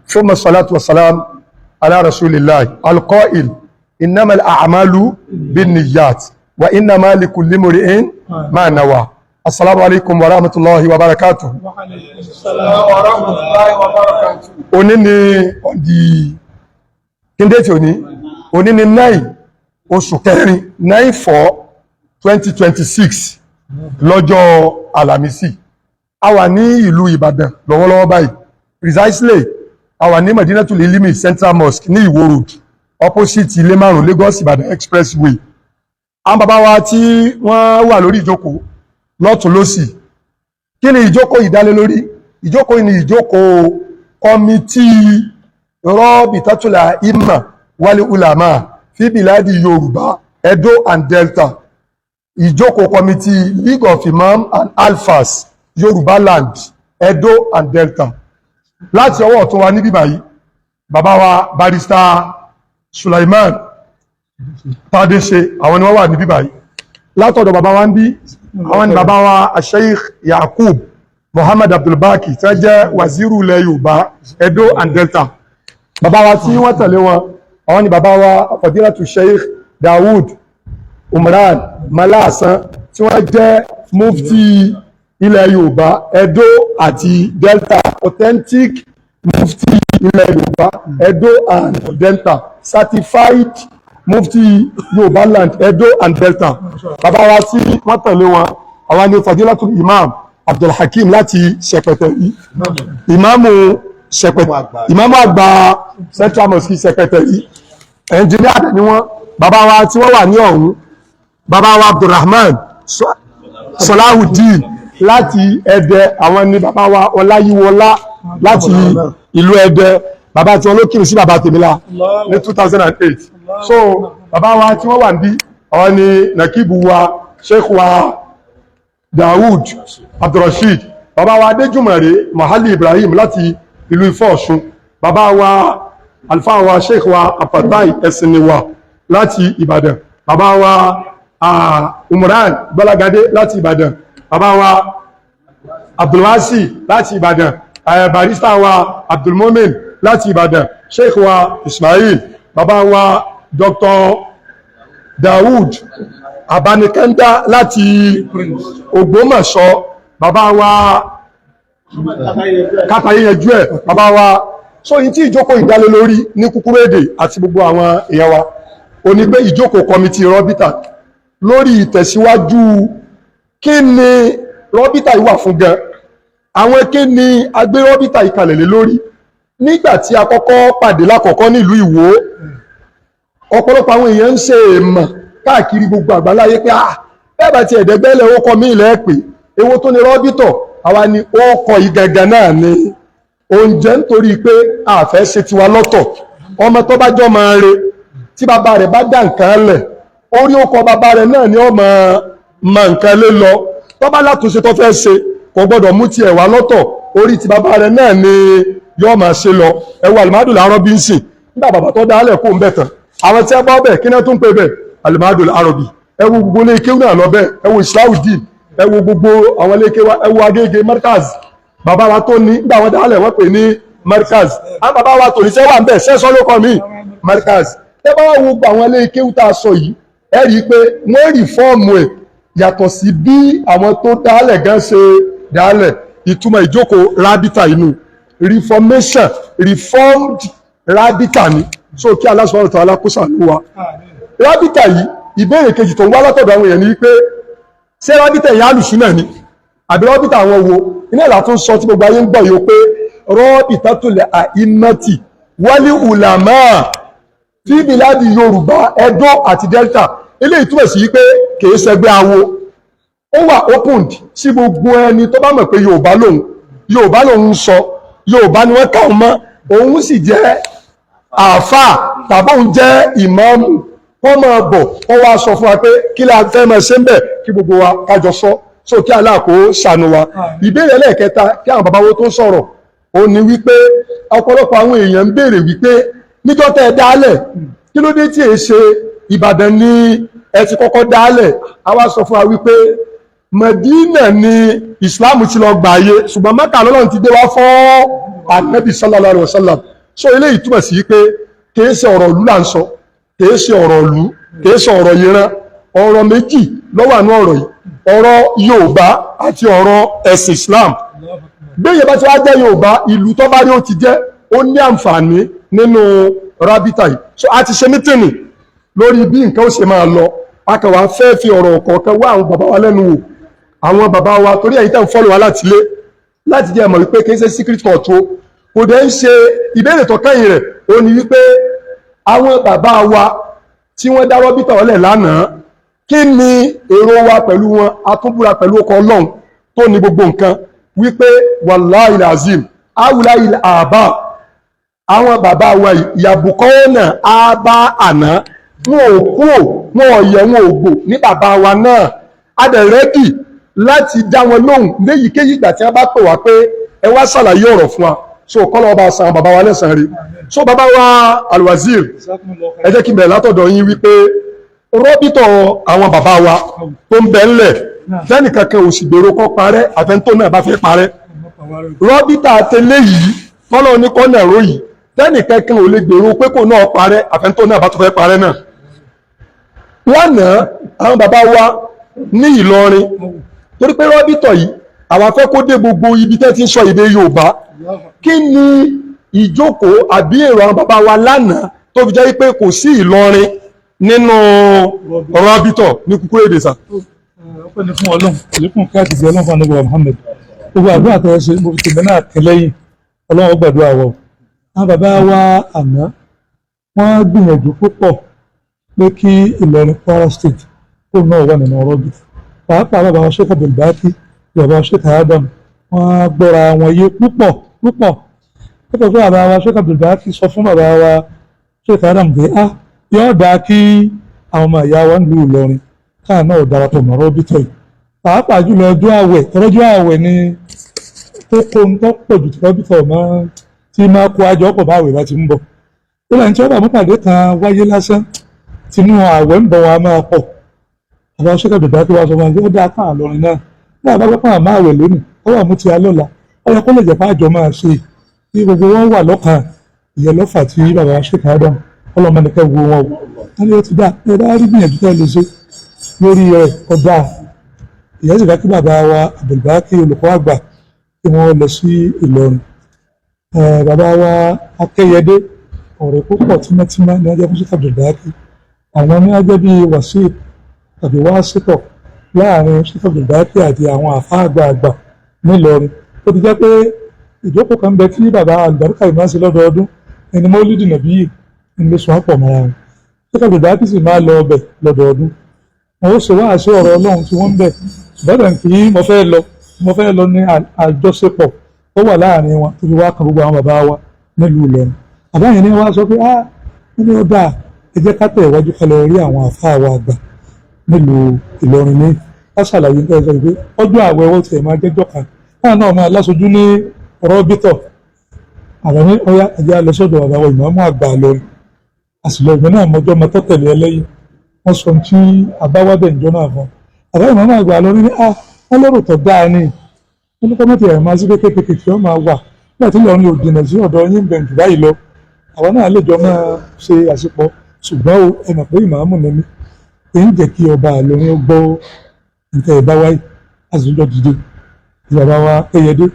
ثم الصلاة والسلام على رسول الله القائل إنما الأعمال بالنيات وإنما لكل امرئ ما نوى. السلام عليكم ورحمة الله وبركاته. وعليكم السلام ورحمة الله وبركاته. Òní ni ọ̀dì kíndéètì òní ni 9 oṣù kẹrin 9/4/2026 lọ́jọ́ Àlàmísì. A wà ní ìlú Ìbàdàn lọ́wọ́lọ́wọ́ báyìí. Precisely, a wà ní Madinatul Ilimi Central Mosque ní Ìwó Road, opposite Ilé Márùn Lagos Ìbàdàn Expressway. Àwọn bàbá wa tí wọ́n wà lórí ìjókòó lọ́tún lósì. Kí ni ìjókòó ìdálé lórí? Ìjókòó ni ìjókòó kọmitì Rabitatul A'imma wal Ulama fi Biladi Yorùbá, Edo and Delta. Ìjókòó kọmitì League of Imam and Alfas Yorùbá Land, Edo and Delta. Láti ọwọ́ ọ̀tún wa níbí báyìí, bàbá wa Barrister Sulaiman Tadese, àwọn ni wọ́n wà níbí báyìí. Látọ̀dọ̀ bàbá wa ń bí, àwọn ni bàbá wa Sheikh Yakub Muhammad Abdulbaki tí wọ́n jẹ́ waziri ilẹ̀ Yorùbá, Edo and Delta. Bàbá wa tí wọ́n tẹ̀lé wọn, àwọn ni bàbá wa Fadilatu Sheikh Dawood Umran Malasan tí wọ́n jẹ́ mufti ilẹ̀ Yorùbá, Edo àti Delta, authentic mufti ilẹ̀ Yorùbá, Edo and Delta, certified mufti Yorùbá land, Edo and Delta. Bàbá wa tí wọ́n tẹ̀lé wọn, àwọn ni Fadilatul Imam Abdulhakim láti Ṣẹ̀pẹ̀tẹ̀rí, ìmáàmù àgbà Central Mosque Ṣẹ̀pẹ̀tẹ̀rí, engineer ni wọ́n. Bàbá wa tí wọ́n wà ní ọ̀hún, bàbá wa Abdulrahman Salahuddin láti Ẹdẹ, àwọn ni bàbá wa Ọláyíwọlá láti ìlú Ẹdẹ, bàbá tí wọ́n ló kírun sí bàbá tèmílà ní 2008. So bàbá wa tí wọ́n wà níbí, àwọn ni Nakibu wa Sheikh wa Dawood Abdulrasheed, bàbá wa Adéjùmọ̀rẹ́ Mahali Ibrahim láti ìlú Ifọ̀ Ọ̀ṣun, bàbá wa alfa wa Sheikh wa Afatai Ẹ̀sìnìwà láti Ìbàdàn, bàbá wa Umran Gbọ́lágadé láti Ìbàdàn, bàbá wa Abdulwasi láti Ìbàdàn, barrister wa Abdulmomin láti Ìbàdàn, Sheikh wa Ismail, bàbá wa Dr. Dawood Abanikanda láti Ògbómọ̀ṣọ́, bàbá wa Kátayéyanjú ẹ̀, bàbá wa. So yìí tí ìjókòó ìdálé lórí ní kúkúrú èdè àti gbogbo àwọn èèyàn wa, ó ní pé ìjókòó kọmitì Rọ́bítà lórí ìtẹ̀síwájú kí ni Rọ́bítà yìí wà fún gan, àwọn kí ni agbé Rọ́bítà yìí kalẹ̀ lé lórí. Nígbà tí a kọ́kọ́ pàdé lákọ̀ọ́kọ́ nílùú Ìwó, ọ̀pọ̀lọpọ̀ àwọn èèyàn ń ṣe èèmọ̀ káàkiri gbogbo àgbáláyé pé bẹ́ẹ̀ bá ti ẹ̀dẹ́gbẹ́lẹ̀ ó kọ mí ilẹ̀ pé èwo tó ní Rọ́bítà, àwa ni ó kọ ìgangan náà ni oúnjẹ, nítorí pé a fẹ́ ṣe tiwa lọ́tọ̀. Ọmọ tó bá jọ máa re tí bàbá rẹ̀ bá dá nǹkan lẹ̀, orí ọkọ̀ bàbá rẹ̀ náà ni ó máa nǹkan lé lọ. Tó bá látúnṣe tó fẹ́ ṣe kò gbọ́dọ̀ mú tiẹ̀ wá lọ́tọ̀, orí ti bàbá rẹ̀ náà ni yóò máa ṣe lọ. Ẹ wo Al-Mahadul Arabi ń sìn, nígbà bàbá tó dálẹ̀ kó ń bẹ̀ tán, àwọn tí ẹ bá bẹ̀ kí náà tún pè bẹ̀ Al-Mahadul Arabi. Ẹ wo gbogbo ilé kéwù náà lọ bẹ́ẹ̀, ẹ wo Islahudeen, ẹ wo gbogbo àwọn ilé kéwà, ẹ wo Agége Markaz, bàbá wa tó ní nígbà wọn dálẹ̀ wọ́n pè ní Markaz. Àwọn bàbá wa tò ní sẹ́wà ń bẹ̀ sẹ́sọ́ ló kọ́ mí Markaz. Ẹ bá wo gbogbo àwọn ilé kéwù tá a sọ yìí, ẹ rí i pé wọ́n rí fọ́ọ̀mù ẹ̀ yàtọ̀ sí bí àwọn tó dálẹ̀ gan ṣe dálẹ̀. Ìtumọ̀ ìjókòó Rábítà inú reformation, reformed Rábítà ni. So kí Allah subhanahu wa ta'ala kó ṣàánú wa. Rábítà yìí, ìbéèrè kejì tó ń wá látọ̀dọ̀ àwọn èèyàn ni wípé ṣé Rábítà yìí alùsùnà ni àbí Rábítà àwọn wo? Iná ìlà tó ń sọ tí gbogbo ayé ń gbọ́ yìí pé Rabitatul A'immati wal Ulama fi Biladi Yorùbá, Edo àti Delta. Eléyìí túmọ̀ sí pé kìí ṣẹgbẹ́ awo, ó wà opened sí gbogbo ẹni tó bá mọ̀ pé Yorùbá lòun ń sọ, Yorùbá ni wọ́n káwọn mọ́, òun sì jẹ́ àáfàá tàbí òun jẹ́ ìmáàmù. Wọ́n máa bọ̀, wọ́n wá sọ fún wa pé kí la fẹ́ máa ṣe ń bẹ̀, kí gbogbo wa kájọ sọ. So kí Allah kó ṣàánú wa. Ìbéèrè ẹlẹ́ẹ̀kẹta kí àwọn bàbá wo tó ń sọ̀rọ̀, ó ní wípé ọ̀pọ̀lọpọ̀ àwọn èèyàn ń béèrè wípé níjọ́ tẹ́ ẹ dálẹ̀, kí ló dé tí è ṣe Ìbàdàn ni ẹ ti kọ́kọ́ dálẹ̀? A wá sọ fún wa wípé Mẹdínà ni Islam ti lọ gbààyè ṣùgbọ́n Mẹ́kà lọ́lọ́run ti dé wá fún Ànábì sallallahu alaihi wasallam. So eléyìí túmọ̀ sí pé kìí ṣe ọ̀rọ̀ ìlú là ń sọ, kìí ṣe ọ̀rọ̀ ìlú, kìí ṣe ọ̀rọ̀ ìran, ọ̀rọ̀ méjì ló wà ní ọ̀rọ̀ yìí, ọ̀rọ̀ Yorùbá àti ọ̀rọ̀ ẹ̀sìn Islam. Béèyàn bá ti wá jẹ́ Yorùbá, ìlú tó bá rí ó ti jẹ́, ó ní àǹfààní nínú rábítà yìí. So a ti ṣe mítìnì lórí bí nǹkan ó ṣe máa lọ, a kàn wá fẹ́ fi ọ̀rọ̀ kọ̀ọ̀kan wá àwọn bàbá wa lẹ́nu wò, àwọn bàbá wa torí ẹ̀yin tẹ́ ń fọ́lọ̀ wa láti lé láti jẹ́ mọ̀ wípé kìí ṣe secret court o, kò dẹ̀ ń ṣe ìbéèrè tó kẹ́yìn rẹ̀ ó ní wípé àwọn bàbá wa tí wọ́n dá rọ́bítà ọ̀lẹ̀ lánàá, kí ni èrò wa pẹ̀lú wọn, atúbúra pẹ̀lú ọkọ̀ Ọlọ́run tó ní gbogbo nǹkan wípé wàláhì azim awùláhì àbá àwọn bàbá wa ìyàbùkọ́ ọ̀nà àbá àná wọn ò kúrò wọn ò yẹ wọn ò gbò ní bàbá wa náà, a dẹ̀ rẹ́dì láti dá wọn lóhùn léyìíkéyìí ìgbà tí wọ́n bá pè wá pé ẹ wá ṣàlàyé ọ̀rọ̀ fún wa. So kọ́lọ́ ọba san bàbá wa lẹ́sàn rí. So bàbá wa Alwazir, ẹ jẹ́ kí n bẹ̀rẹ̀ látọ̀dọ̀ yín wípé rọ́bítọ̀ àwọn bàbá wa tó ń bẹ ńlẹ̀ lẹ́nì kankan ò sì gbèrò kọ́ parẹ́ àfẹ́ntó náà bá fẹ́ parẹ́. Rọ́bítà tẹ́lẹ̀ yìí tọ́lọ́ ní kọ́nà ẹ̀rọ yìí lẹ́nì kankan ò lè gbèrò pé kò náà parẹ́ àfẹ́ntó náà bá tó fẹ́ parẹ́ náà. Lánàá àwọn bàbá wa ní Ìlọrin torí pé rọ́bítọ̀ yìí àwọn afẹ́ kó dé gbogbo ibi tẹ́ ti ń sọ èdè Yorùbá, kí ni ìjókòó àbí èrò àwọn bàbá wa lánàá tó fi jẹ́ pé kò sí Ìlọrin nínú rọ́bítọ̀ ní kúkúrú èdè sà? Ọpẹ́ ni fún Ọlọ́run, ìlékún káàkiri sí Ọlọ́run fún Ànábì Muhammad. Gbogbo àdúrà tó ṣe mo fi tèmi náà kẹlẹ́yìn Ọlọ́run gbàdúrà wọ̀. Àwọn bàbá wa àná wọ́n gbìyànjú púpọ̀ pé kí Ìlọrin Kwara State kó náà wà nínú rọ́bítọ̀. Pàápàá bàbá wa Sheikh Abdul Baqi, bàbá wa Sheikh Adam, wọ́n gbọ́ra wọn yé púpọ̀. Púpọ̀ fún bàbá wa Sheikh Abdul Baqi sọ fún bàbá wa Sheikh Adam pé yóò dáa kí àwọn ọmọ ìyá wa ń lu Ìlọrin káà náà darapọ̀ mọ́ rọ́bítọ̀ yìí. Pàápàá jùlọ ọjọ́ àwẹ̀ ni tó kó ń tọ́ pọ̀ jù tí rọ́bítọ̀ tí máa kó àjọ pọ̀ báwẹ̀ bá ti ń bọ̀. Ó lẹ́yìn tí wọ́n bá mú pàdé kan wáyé lásán tinú àwẹ̀ ń bọ̀ wá máa pọ̀. Àwọn Sheikh Abdul Baqi wá sọ wọn yóò dáa káà lọrin náà ní àbábọ́pọ̀ àmọ́ àwẹ̀ lónìí ó wà mú ti alọ́la ó yẹ kó lè jẹ́ pàjọ máa ṣe bí gbogbo wọn wà lọ́kàn ìyẹn lọ́fà tí bàbá wa Sheikh Adam ọlọ́mọdékẹ́ wo wọn o wọ́n ní ó ti dá ẹ bá rí gbìyànjú tẹ́ lè ṣe lórí rẹ̀ ọ̀dà ìyẹn sì bá kí bàbá wa Abdul Baqi olùkọ́ àgbà kí wọ́n lọ sí Ìlọrin. Bàbá wa Akẹ́yẹdé ọ̀rẹ́ púpọ̀ tímọ́tímọ́ ní ọjọ́ fún Sheikh Abdul Baqi àwọn ní ọjọ́ bíi wàsíù tàbí wàásítọ̀ láàrin Sheikh Abdul Baqi àti àwọn àfáà àgbààgbà nílọrin ó ti jẹ́ pé ìjókòó kan bẹ tí bàbá àlùbáríkà yìí máa ń ṣe lọ́dọọdún ẹni Mọ́lídì Nàbí yìí ń lè sùn àpọ̀ mọ́ra wọn. Sheikh Abdul Baqi sì máa lọ ọbẹ̀ lọ́dọọdún wọn ó ṣe wá àṣẹ ọ̀rọ̀ Ọlọ́run tí wọ́n ń bẹ̀ ṣùgbọ́n kì í mo fẹ́ lọ ní àjọṣepọ̀ tó wà láàrin wọn tó fi wá kan gbogbo àwọn bàbá wa nílùú Ìlọrin. Àbáyẹn ni wọ́n á sọ pé nínú ọ̀dà ẹ jẹ́ ká tẹ̀ iwájú kalẹ̀ orí àwọn àfáà wa àgbà nílùú Ìlọrin ní ṣàlàyé ní ẹ̀sọ́ ìgbé ọjọ́ àwẹ̀ owó tiẹ̀ máa jẹ́jọ́ kan náà máa lásojú ní rọ́bítọ̀ àwọn ní ọyá ẹ̀jẹ̀ alọ́sọ́dọ̀ bàbá wa ìmáàmù àgbà lọ́rin àsìlọ ìgbẹ́ náà mọ́jọ́ mọ́tọ́ tẹ̀lé ẹlẹ́yìn wọ́n sọ tí àbáwádẹ̀ ìjọ náà fún àbá ìmáàmù àgbà lọ́rin ní wọ́n lọ́rọ̀ tó dáa ní wọ́n ní kọ́mọ́tì ẹ̀ máa sí kékeré tí wọ́n máa wà nígbà tí Ìlọrin ò jìnà sí ọ̀dọ̀ yín bẹ̀ jù báyìí lọ àwọn náà lè jọ máa ṣe àṣepọ̀ ṣùgbọ́n ẹ mọ̀ pé ìmáàmù ni mí èyí ń jẹ́ kí ọba Ìlọrin gbọ́ nǹkan ẹ̀ bá wáyé àzùjọ dìde ìjọba wa Ẹyẹdé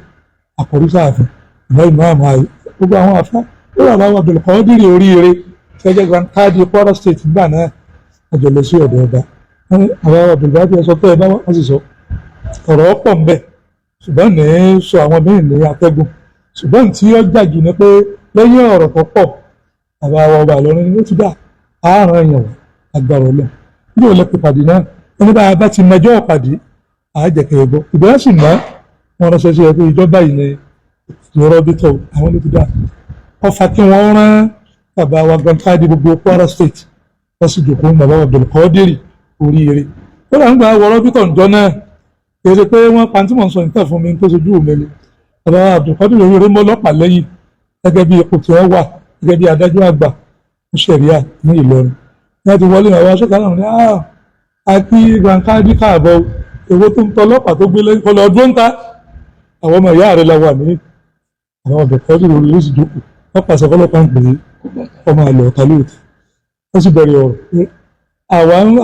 àkọ́rí sáàfin ìmọ̀ ìmáàmù ayé gbogbo àwọn afá ó wà láwọn Abdul Qadir oríire fẹ́jẹ́ Grand Kadi Kwara State nígbà náà ọjọ́ lọ sí ọ̀dọ̀ ọba àwọn Abdul Qadir sọ pé ẹ bá wọ́n sì sọ ọ̀rọ̀ pọ̀ ń bẹ ṣùgbọ́n ní sọ àwọn mìíràn ní atẹ́gùn ṣùgbọ́n tí ó jàjì ni pé lẹ́yìn ọ̀rọ̀ tó pọ̀ àbá wa ọba Ìlọrin ni ó ti dà àárọ̀ èèyàn agbára Ọlọ́run ní òun lẹ́pẹ̀ pàdé náà ẹni bá ti mẹjọ́ pàdé àájẹkẹ̀ ẹ̀gbọ́ ìbẹ̀rẹ̀ sì ná wọn ránṣẹ́ sí ẹ pé ìjọba yìí ni rọ́bítọ̀ àwọn ló ti dà ọfà kí wọ́n rán bàbá wa Grand Kadi gbogbo Kwara State wọ́n sì jòkó bàbá wa Abdul Qadir oríire ó là ń gba wọ rọ́bítọ̀ ǹjọ́ náà kèrè pé wọ́n pa tí mò ń sọ nǹkan fún mi tó sojú òmìnir bàbá wa Abdul Qadir oríire mọ́ ọlọ́pàá lẹ́yìn gẹ́gẹ́ bí ipò tí wọ́n wà gẹ́gẹ́ bí adájọ́ àgbà ní ṣẹ̀ríà ní Ìlọrin láti wọlé àwọn aṣọ́kà náà ní àti Grand Kadi káàbọ̀ èwo tó ń tọ́ ọlọ́pàá tó gbé lẹ́yìn kọlọ ọdún ń ta àwọn ọmọ ìyá rẹ̀ la wà ní àwọn ọ̀dọ̀ kan lórí orí lóṣù jókòó wọ́n pàṣẹ fọlọ́pàá ń pè é ọmọ àlọ́ ọ̀tá lóòótọ́ wọ́n sì bẹ̀rẹ̀ ọ̀rọ̀ pé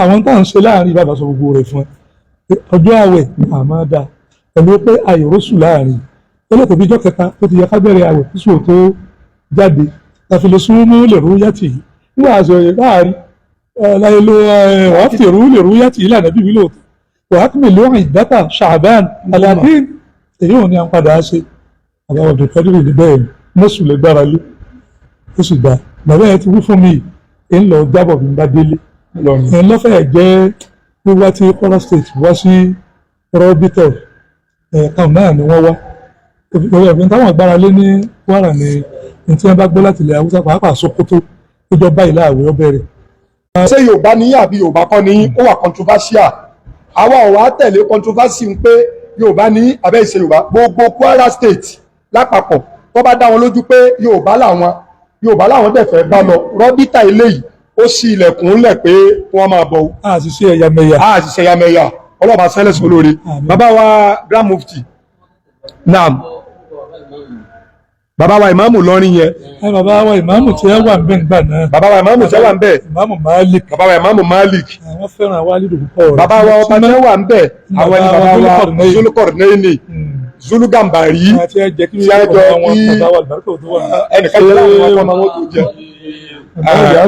àwọn tá à ń ṣe láàrin bàbá sọ gbogbo rẹ̀ fún ẹ ọjọ́ àwẹ̀ àmọ́ dáa pẹ̀lú pé àyòrósù láàrin ẹlẹ́tọ̀ bí ijọ́ kẹta ó ti yẹ ká bẹ̀rẹ̀ àwẹ̀ kúṣù tó jáde láfi lè súnmọ́ lè rú yàtì yìí nígbà àṣọ yẹn láàrin láyé ló wàá fi lè rú yàtì yìí lànà bíbí lóòótọ́ wàá kí mi lóhùn ìdáta ṣàbán alábíin èyí ò ní à ń padà ṣe àbáwọ̀ tó tọ́jú rè bẹ́ẹ̀ ni mọ́sùn lè gbára lé ó sì dá bàbá yẹn ti wí fún mi ń lọ jábọ̀ bí n bá délé ẹ̀ lọ́fẹ̀ẹ́ jẹ́ wíwá tí Kwara State wá sí rọ́bítọ̀ ẹ̀ẹ̀kan náà ni wọ́n wá ìpínlẹ̀ táwọn gbára lé ní Kwara ni tí wọ́n bá gbọ́ láti ilẹ̀ Haúsá pàápàá Sokoto ìjọba ìlà àwẹ̀ ó bẹ̀rẹ̀. ṣé Yorùbá ní àbí Yorùbá kọ́ ní ó wà controversial àwa ò wá tẹ̀lé controversy ń pé Yorùbá ní abẹ́ ìṣe Yorùbá gbogbo Kwara State lápapọ̀ tó bá dá wọn lójú pé Yorùbá làwọn dẹ̀ fẹ́ bá lọ rọ́bítà eléyìí ó ṣí ilẹ̀kùn lẹ̀ pé wọ́n máa bọ̀. àṣìṣe ẹ̀yàmẹ̀yà ọlọ́ba sẹ́lẹ̀sì olóore bàbá wa Grand Mufti naam bàbá wa ìmáàmù lọ́rin yẹn. bàbá wa ìmáàmù tí ẹ wà ń bẹ̀ nígbà náà. bàbá wa ìmáàmù tí ẹ wà ń bẹ̀. ìmáàmù Malik. bàbá wa ìmáàmù Malik. àwọn fẹ́ràn wa lílo púpọ̀ rẹ̀. bàbá wa ọba tí ẹ wà ń bẹ̀. àwọn ẹni bàbá wa Zulukornaini Zulugambari tí ẹ jẹ́ kí ẹnìkan jẹ́ láwọn ọmọ wọn tó jẹ.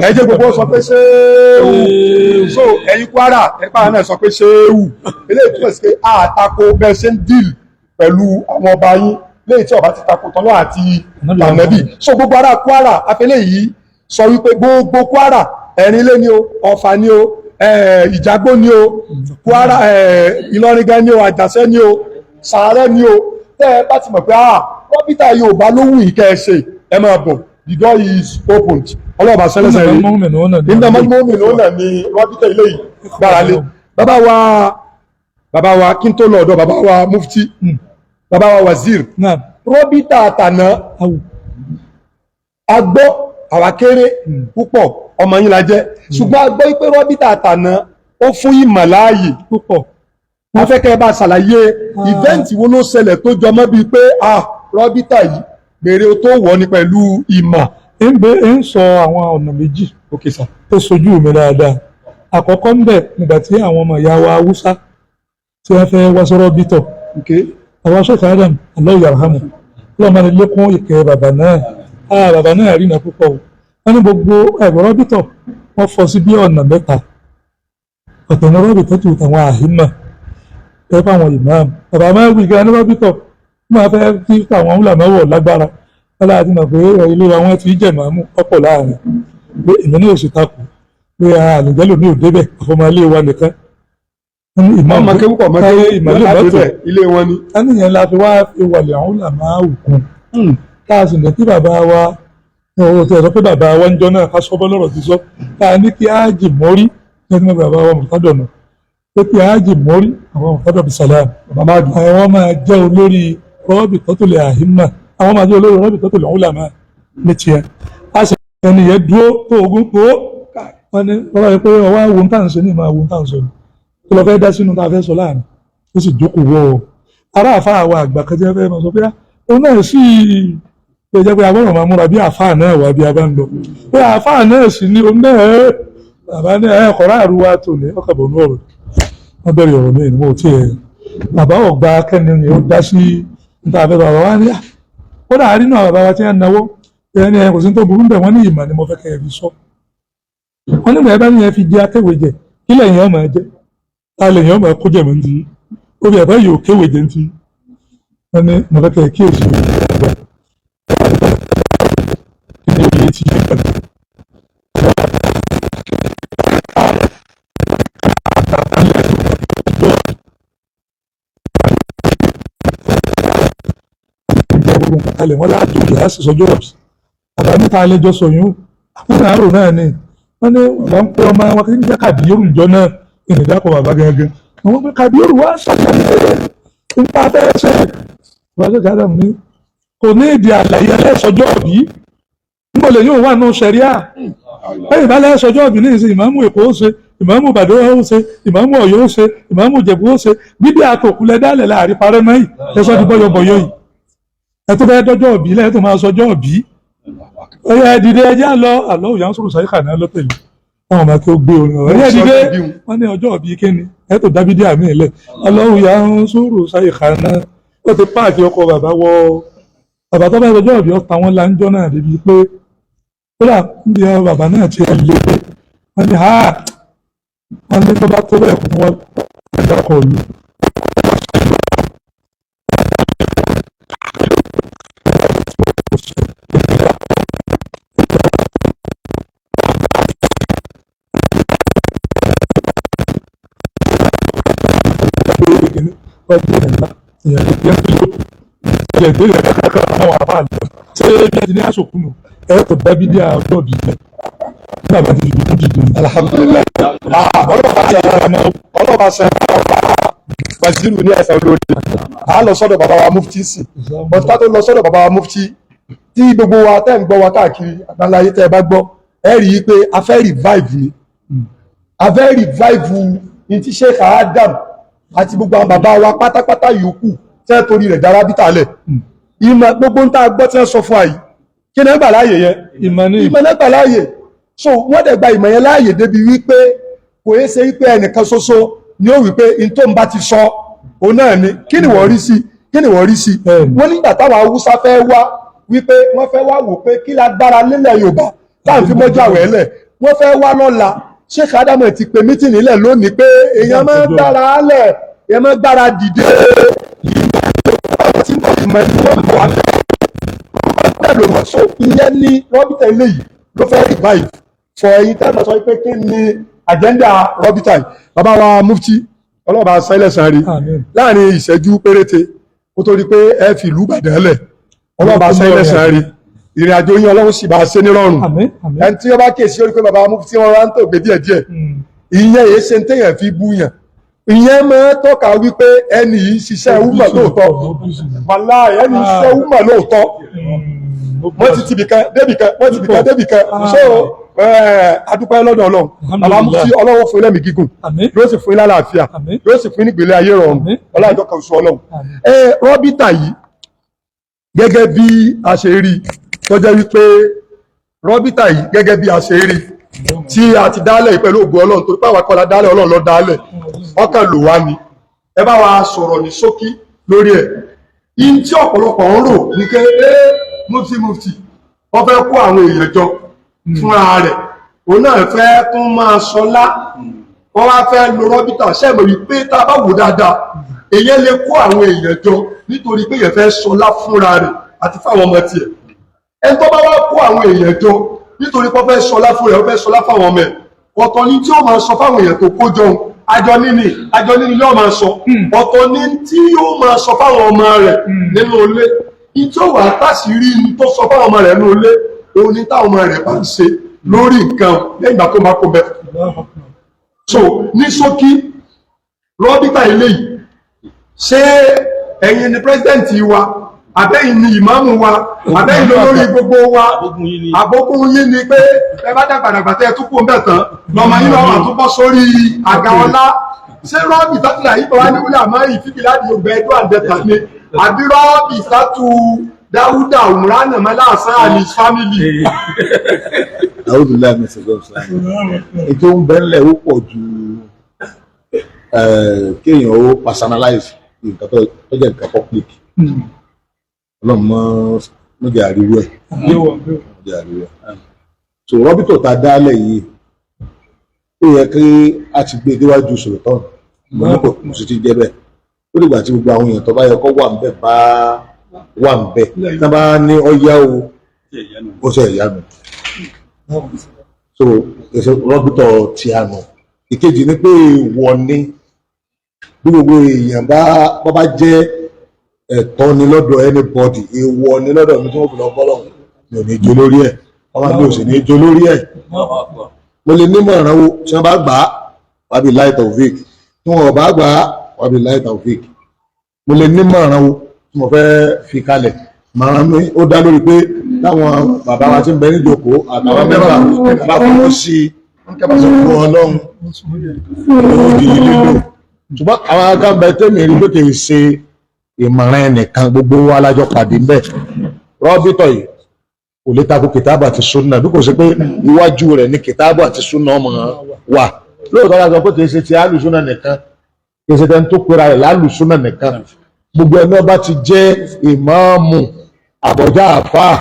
ẹ jẹ́ gbogbo sọ pé ṣéwù so ẹ̀yin Kwara ẹ̀pá náà sọ pé ṣéwù eléyìí túmọ̀ sí pé àtakò bẹ́ẹ̀ ṣe ń díìl pẹ̀lú àwọn ọba yín léyìí tí ọba ti takò tọ́lọ́ àti ànábì so gbogbo ará Kwara afẹ́lẹ́ yìí sọ wípé gbogbo Kwara Ẹ̀rínlé ni o Ọ̀fà ni o Ìjàgbó ni o Kwara Ìlọrin gan ni o Àjàṣẹ́ ni o Sàárẹ̀ ni o tẹ́ ẹ bá ti mọ̀ pé rọ́bítà Yorùbá ló wù yìí kẹ́ ẹ ṣe ẹ máa bọ̀ the door is opened ọlọ́ọ̀bà sẹ́lẹ̀sẹ̀ rí nígbà mọ́mí lónà ni rọ́bítà ilé yìí gbára lé bàbá wa kí n tó lọ ọ̀dọ̀ bàbá wa Mufti bàbá wa Wazir rọ́bítà àtànà agbọ́ àwákéré púpọ̀ ọmọ yín la jẹ́ ṣùgbọ́n agbọ́ pé rọ́bítà àtànà ó fún ìmọ̀ láàyè púpọ̀ wọ́n fẹ́ kẹ́ bá ṣàlàyé ìvẹ́ǹtì wo ló ṣẹlẹ̀ tó jọmọ́ bíi pé rọ́bítà yìí gbèrè tó wọ̀ ní pẹ̀lú ìmọ̀. ń sọ àwọn ọ̀nà méjì tó sojú mi dáadáa àkọ́kọ́ ń bẹ̀ nígbà tí àwọn ọmọ ìyá wa Haúsá tí wọ́n fẹ́ wá sọ́rọ́ bítọ̀ àwọn Sheikh Adam Allah yarhamu lọ́mọ ní lékún ìkẹ́ bàbá náà rí náà púpọ̀ wọ́n ní gbogbo ẹ̀rọ bítọ̀ wọ́n fọ́ sí bí ọ̀nà mẹ́ta ọ̀tọ̀ ní rọ́bì tó tù tàwọn àhímà ẹ fáwọn imam bàbá máa ń wí gan ní rọ́bì tọ̀ máa fẹ́ kí àwọn wúlàmọ́wọ̀ lágbára lọ́la àti mọ̀ pé ilé wa wọ́n ti jẹ̀ máa mú ọ̀pọ̀ láàrin pé èmi náà sì takò pé àlùjẹ́lò mi ò débẹ̀ àfọmọ ilé wa nìkan. ọmọ kéwùkọ̀ mọ́tò ilé wọn ni. ẹnìyẹn la fi wá fi wàlẹ̀ àwọn wúlàmọ́ òkun tá a sì ní kí bàbá wa ọ̀rọ̀ tí a sọ pé bàbá wa ń jọ náà ká sọ́bọ́ lọ́rọ̀ ti sọ tá a ní kí ájì mọ́rí ẹni bàbá wa mọ̀tádọ̀ náà pé kí ájì mọ́rí àwọn mọ̀tádọ̀ bí sàlám àwọn máa jẹ́ olórí rọ́ọ̀bì tọ́tòlẹ̀ àhímà àwọn máa jẹ́ olórí rọ́ọ̀bì tọ́tòlẹ̀ ọ̀húnlàmà ní tiẹ̀ a sì ẹni yẹn dúró tó ogun tó wọn ni wọ́n wáyé pé ọwọ́ àwọn tá à ń ṣe ní ìmọ̀ àwọn tá à ń sọ ni kí lọ fẹ́ dá sínú tá a fẹ́ sọ láàrin ó sì jókòó wọ́ ọ ará àfa àwọn àgbà kan tí wọ́n fẹ́ máa sọ pé ó náà sì pé jẹ́ pé agbọ́dọ̀ máa múra bí àfa náà wà bí a bá ń lọ pé àfa náà sì ní o náà bàbá ní ẹ̀kọ́rá àrùwá tó ní ọkàbọ̀ ní ọ̀rọ̀ wọ́n bẹ̀rẹ̀ ọ̀rọ̀ mi ìmọ̀ tí ẹ̀ bàbá ọ̀gbà kẹ́ni ni ó dá sí níta àfẹ́ bàbá wa ní ó dà nínú àwọn bàbá wa tí wọ́n náwó ẹni ẹ̀ kò sí tó burú bẹ̀ wọ́n ní ìmọ̀ ni mo fẹ́ kẹ́ ẹ fi sọ wọ́n nígbà bá nìyẹn fi jẹ akéwèé jẹ kí lẹ́yìn ọmọ ẹ jẹ ta lẹ́yìn ọmọ ẹ kó jẹ mọ́ ní ti obì ẹ̀fọ́ yìí ò kéwèé jẹ ní ti wọ́n ní mo fẹ́ kẹ́ ẹ kíyèsí kalẹ̀ wọ́n láti òkè láti sọjọ́ ọ̀sì àbá níta alẹ́jọ́ sọyún àkúnà àrò náà ni wọ́n ní wọ́n ń pẹ́ ọmọ wọn kí ń jẹ́ Kàbírù ìjọ náà ìrìnàjò bàbá gẹ́gẹ́ àwọn pé Kàbírù wá ṣàlàyé nípa bẹ́ẹ̀ ṣe wọ́n ṣe káàdà ní kò ní ìdí àlàyé ẹlẹ́sọjọ́ ọ̀bí níbo lè yóò wà nù sẹ̀ríà lẹ́yìn bá lẹ́sọjọ́ ọ̀bí ní ìsìn ìmáàmù Èkó ṣe ìmáàmù Ìbàdàn ó ṣe ìmáàmù Ọ̀yọ́ ó ṣe ìmáàmù Ìjẹ̀bú ó ṣe bíbí àtòkùlẹ̀ dálẹ̀ láàrin parẹ́ mọ́ yìí ẹ̀sọ́ ti bọ́yọ̀bọ̀yọ̀ yìí ẹ tó fẹ́ dọ́jọ́ òbí lẹ́yìn tó máa sọjọ́ òbí ọyọ ẹ̀dìdẹ ẹjẹ́ àlọ́ òyà ń sọ̀rọ̀ sáyíkà náà lọ́tẹ̀lẹ̀ táwọn ọmọ kí ó gbé orin ọ̀rẹ́ ẹ̀dìdẹ wọ́n ní ọjọ́ òbí kíni ẹ tó dábídé àmì ilẹ̀ ọlọ́wùyà ń sọ̀rọ̀ sáyíkà náà ó ti páàkì ọkọ̀ bàbá wọ bàbá tó bá ọjọ́ òbí ọ̀pá wọn láńjọ́ náà débi pé kódà níbi bàbá náà ti ẹ̀ lé wọ́n ní wọ́n ní tó bá tó bẹ́ẹ̀ fún wọn ẹ̀dá kọ̀ lù. Alhamdulillah. Ọlọ́ba ṣe wàzírù ní ẹ̀sẹ̀ olórí. A lọ sọ́dọ̀ bàbá wa mufti sí. Bọ̀dé ká tó lọ sọ́dọ̀ bàbá wa mufti tí gbogbo wa tẹ́ ń gbọ́ wa káàkiri àgbáláyé tẹ́ ẹ bá gbọ́ ẹ rí i pé a fẹ́ revive ni. A fẹ́ revive ní ti Sheikh Adam àti gbogbo àwọn bàbá wa pátápátá yòókù tẹ́ torí rẹ̀ dára bí tààlẹ̀. Ìmọ̀ gbogbo ń tá a gbọ́ tí wọ́n sọ fún àyè. Kí ni ẹ gbà láàyè yẹn? Ìmọ̀ náà gbà láàyè. So wọ́n dẹ̀ gba ìmọ̀ yẹn láàyè débi wípé kò yé ṣe wípé ẹnìkan ṣoṣo ni ó wípé in tó ń bá ti sọ òun náà ni kí ni wọ́n rí sí kí ni wọ́n rí sí. Wọ́n nígbà táwọn Haúsá fẹ́ wá wípé wọ́n fẹ́ wá wò pé kí lágbára nílẹ̀ Yorùbá táwọn fi mọ́jú àwẹ̀ lẹ̀ wọ́n fẹ́ wá lọ́la Sheikh Adamu ti pe mítìnì lẹ̀ lónìí pé èèyàn máa ń gbára lẹ̀ èèyàn máa ń gbára dìde so ìyẹn ní rọ́bìtà eléyìí ló fẹ́ revive for ẹ̀yin tẹ́lẹ̀ sọ pé kí ni agenda rọ́bìtà yìí bàbá wa mufti ọlọ́ba sẹ́lẹ̀sán rí láàrin ìṣẹ́jú péréte kó tó rí pé ẹ fi ìlú Ìbàdàn lẹ̀ ọlọ́ba sẹ́lẹ̀sán rí ìrìn àjò yín Ọlọ́run sì bá a ṣe nírọ̀rùn ẹni tí wọ́n bá kíyèsí orí pé bàbá mufti wọn rán tó gbé díẹ̀díẹ̀ ìyẹn èyí ṣe ń téèyàn fi bú yàn ìyẹn máa tọ́ka wípé ẹni yìí ṣiṣẹ́ wúmọ̀ lóòótọ́ wàlá ẹni ṣiṣẹ́ wúmọ̀ lóòótọ́ wọ́n ti tibìkan débìkan wọ́n ti tibìkan débìkan so adúpẹ́ lọ́dọ̀ Ọlọ́run bàbá mufti Ọlọ́run fún ilẹ̀ mi gígùn yóò sì fún ilẹ̀ àlàáfíà yóò sì fún nígbèlé ayé rọrùn ọlọ́jọ́ kan sọ Ọlọ́run rọ́bìtà yìí gẹ́gẹ́ bí a ṣe rí tó jẹ́ wípé rọ́bìtà yìí gẹ́gẹ́ bí a ṣe rí tí a ti dálẹ̀ pẹ̀lú ògo Ọlọ́run tó pàwà kọ́lá dálẹ̀ Ọlọ́run lọ dálẹ̀ ọkàn lò wá ni ẹ bá wa sọ̀rọ̀ ní ṣókí lórí ẹ̀ in tí ọ̀pọ̀lọpọ̀ ń rò ní pé mufti wọ́n fẹ́ kó àwọn èèyàn jọ fúnra rẹ̀ òun náà fẹ́ tún máa sọlá wọ́n wá fẹ́ lo rọ́bìtà sẹ́mọ̀ wípé tá a bá wò dáadáa èèyàn lè kó àwọn èèyàn jọ nítorí pé èèyàn fẹ́ sọlá fúnra rẹ̀ àti fáwọn ọmọ tiẹ̀ ẹni tó bá wá kó àwọn èèyàn jọ nítorí pé wọ́n fẹ́ sọlá fúnra rẹ̀ wọ́n fẹ́ sọlá fáwọn ọmọ ẹ̀ ọ̀tọ̀ ni tí ó máa sọ fáwọn èèyàn tó kó jọ àjọ níní ló máa sọ ọ̀tọ̀ ni tí ó máa sọ fáwọn ọmọ rẹ̀ nínú ilé ìjọ wà tàṣírí tó sọ fáwọn ọmọ rẹ̀ nínú ilé òun ni táwọn ọmọ rẹ̀ bá ń ṣe lórí nǹkan lẹ́yìn ìgbà tó máa kó bẹ́ẹ̀. So ní ṣókí rọ́bìtà ilé yìí ṣé ẹ̀yin ni pírẹ́sidẹ́ǹtì wa àbẹ́yìn ni ìmáàmù wa àbẹ́yìn lórí gbogbo wa àbókún yín ni pé ẹ bá dàgbàdàgbà tẹ́ ẹ tún kú ń bẹ̀ tán lọ́mọ yín lọ́wọ́ àtúbọ̀ sórí àga ọlá ṣé rọ́bìtà tí àyíká wa ní wúlẹ̀ àmọ́ ìfìkì láti Yorùbá ẹjọ́ àdẹ́ta ni àbí rọ́bìtà tu Dáúdà Umrana Malasa and his family. Dáúdù láàmì ṣẹ̀gbọ́n sáà. Ètò ń bẹ́ńlẹ̀ ó pọ̀ ju kéèyàn ó personalize nǹkan tó jẹ́ nǹkan public. Ọlọ́run mọ́ jẹ́ àríwú ẹ̀. So rọ́bìtò ta dálẹ̀ yìí, ó yẹ kí a ti gbé déwájú Sultan. Mo ní kò sì ti jẹ́ bẹ́ẹ̀. Ó dìgbà tí gbogbo àwọn èèyàn tó bá yẹ kó wà ń bẹ̀ bá wà ń bẹ tí wọn bá ní ọyá o ó ṣe ìyá mi so èso rọ́bìtọ̀ tí a nù ìkejì ni pé wọ́n ní bí gbogbo èèyàn bá jẹ́ ẹ̀tọ́ ni lọ́dọ̀ anybody èèwọ̀ ni lọ́dọ̀ mi tí wọ́n fi lọ bọ́lọ̀ mi ò ní jó lórí ẹ̀ wọ́n máa ní òsì ní jó lórí ẹ̀ mo lè nímọ̀ ìrànwọ́ tí wọ́n bá gbà á wàá bí láì Taofik tí wọ́n bá gbà á wàá bí láì Taofik mo lè nímọ̀ ìrànwọ́ tí mo fẹ́ fi kalẹ̀ màá mi ó dá lórí pé táwọn bàbá wa ti ń bẹ níjókòó àtàwọn mẹ́fà bá fọwọ́ sí ọ̀pọ̀ ọlọ́run ló di lílò ṣùgbọ́n àwọn akáǹbẹ tẹ́mi rí pé kì í ṣe ìmọ̀ràn ẹnìkan gbogbo wa lájọ pàdé ń bẹ̀ rọ́bítọ̀ yìí kò lè tako kìtàbù àti súnà bí kò ṣe pé iwájú rẹ̀ ní kìtàbù àti súnà ọmọ wà lóòótọ́ la sọ pé kì í ṣe ti alùsúnà nìkan kì í ṣe tẹni tó pera rẹ̀ lálùsúnà nìkan gbogbo ẹni ọba ti jẹ́ ìmáàmù àbọ̀já àfáà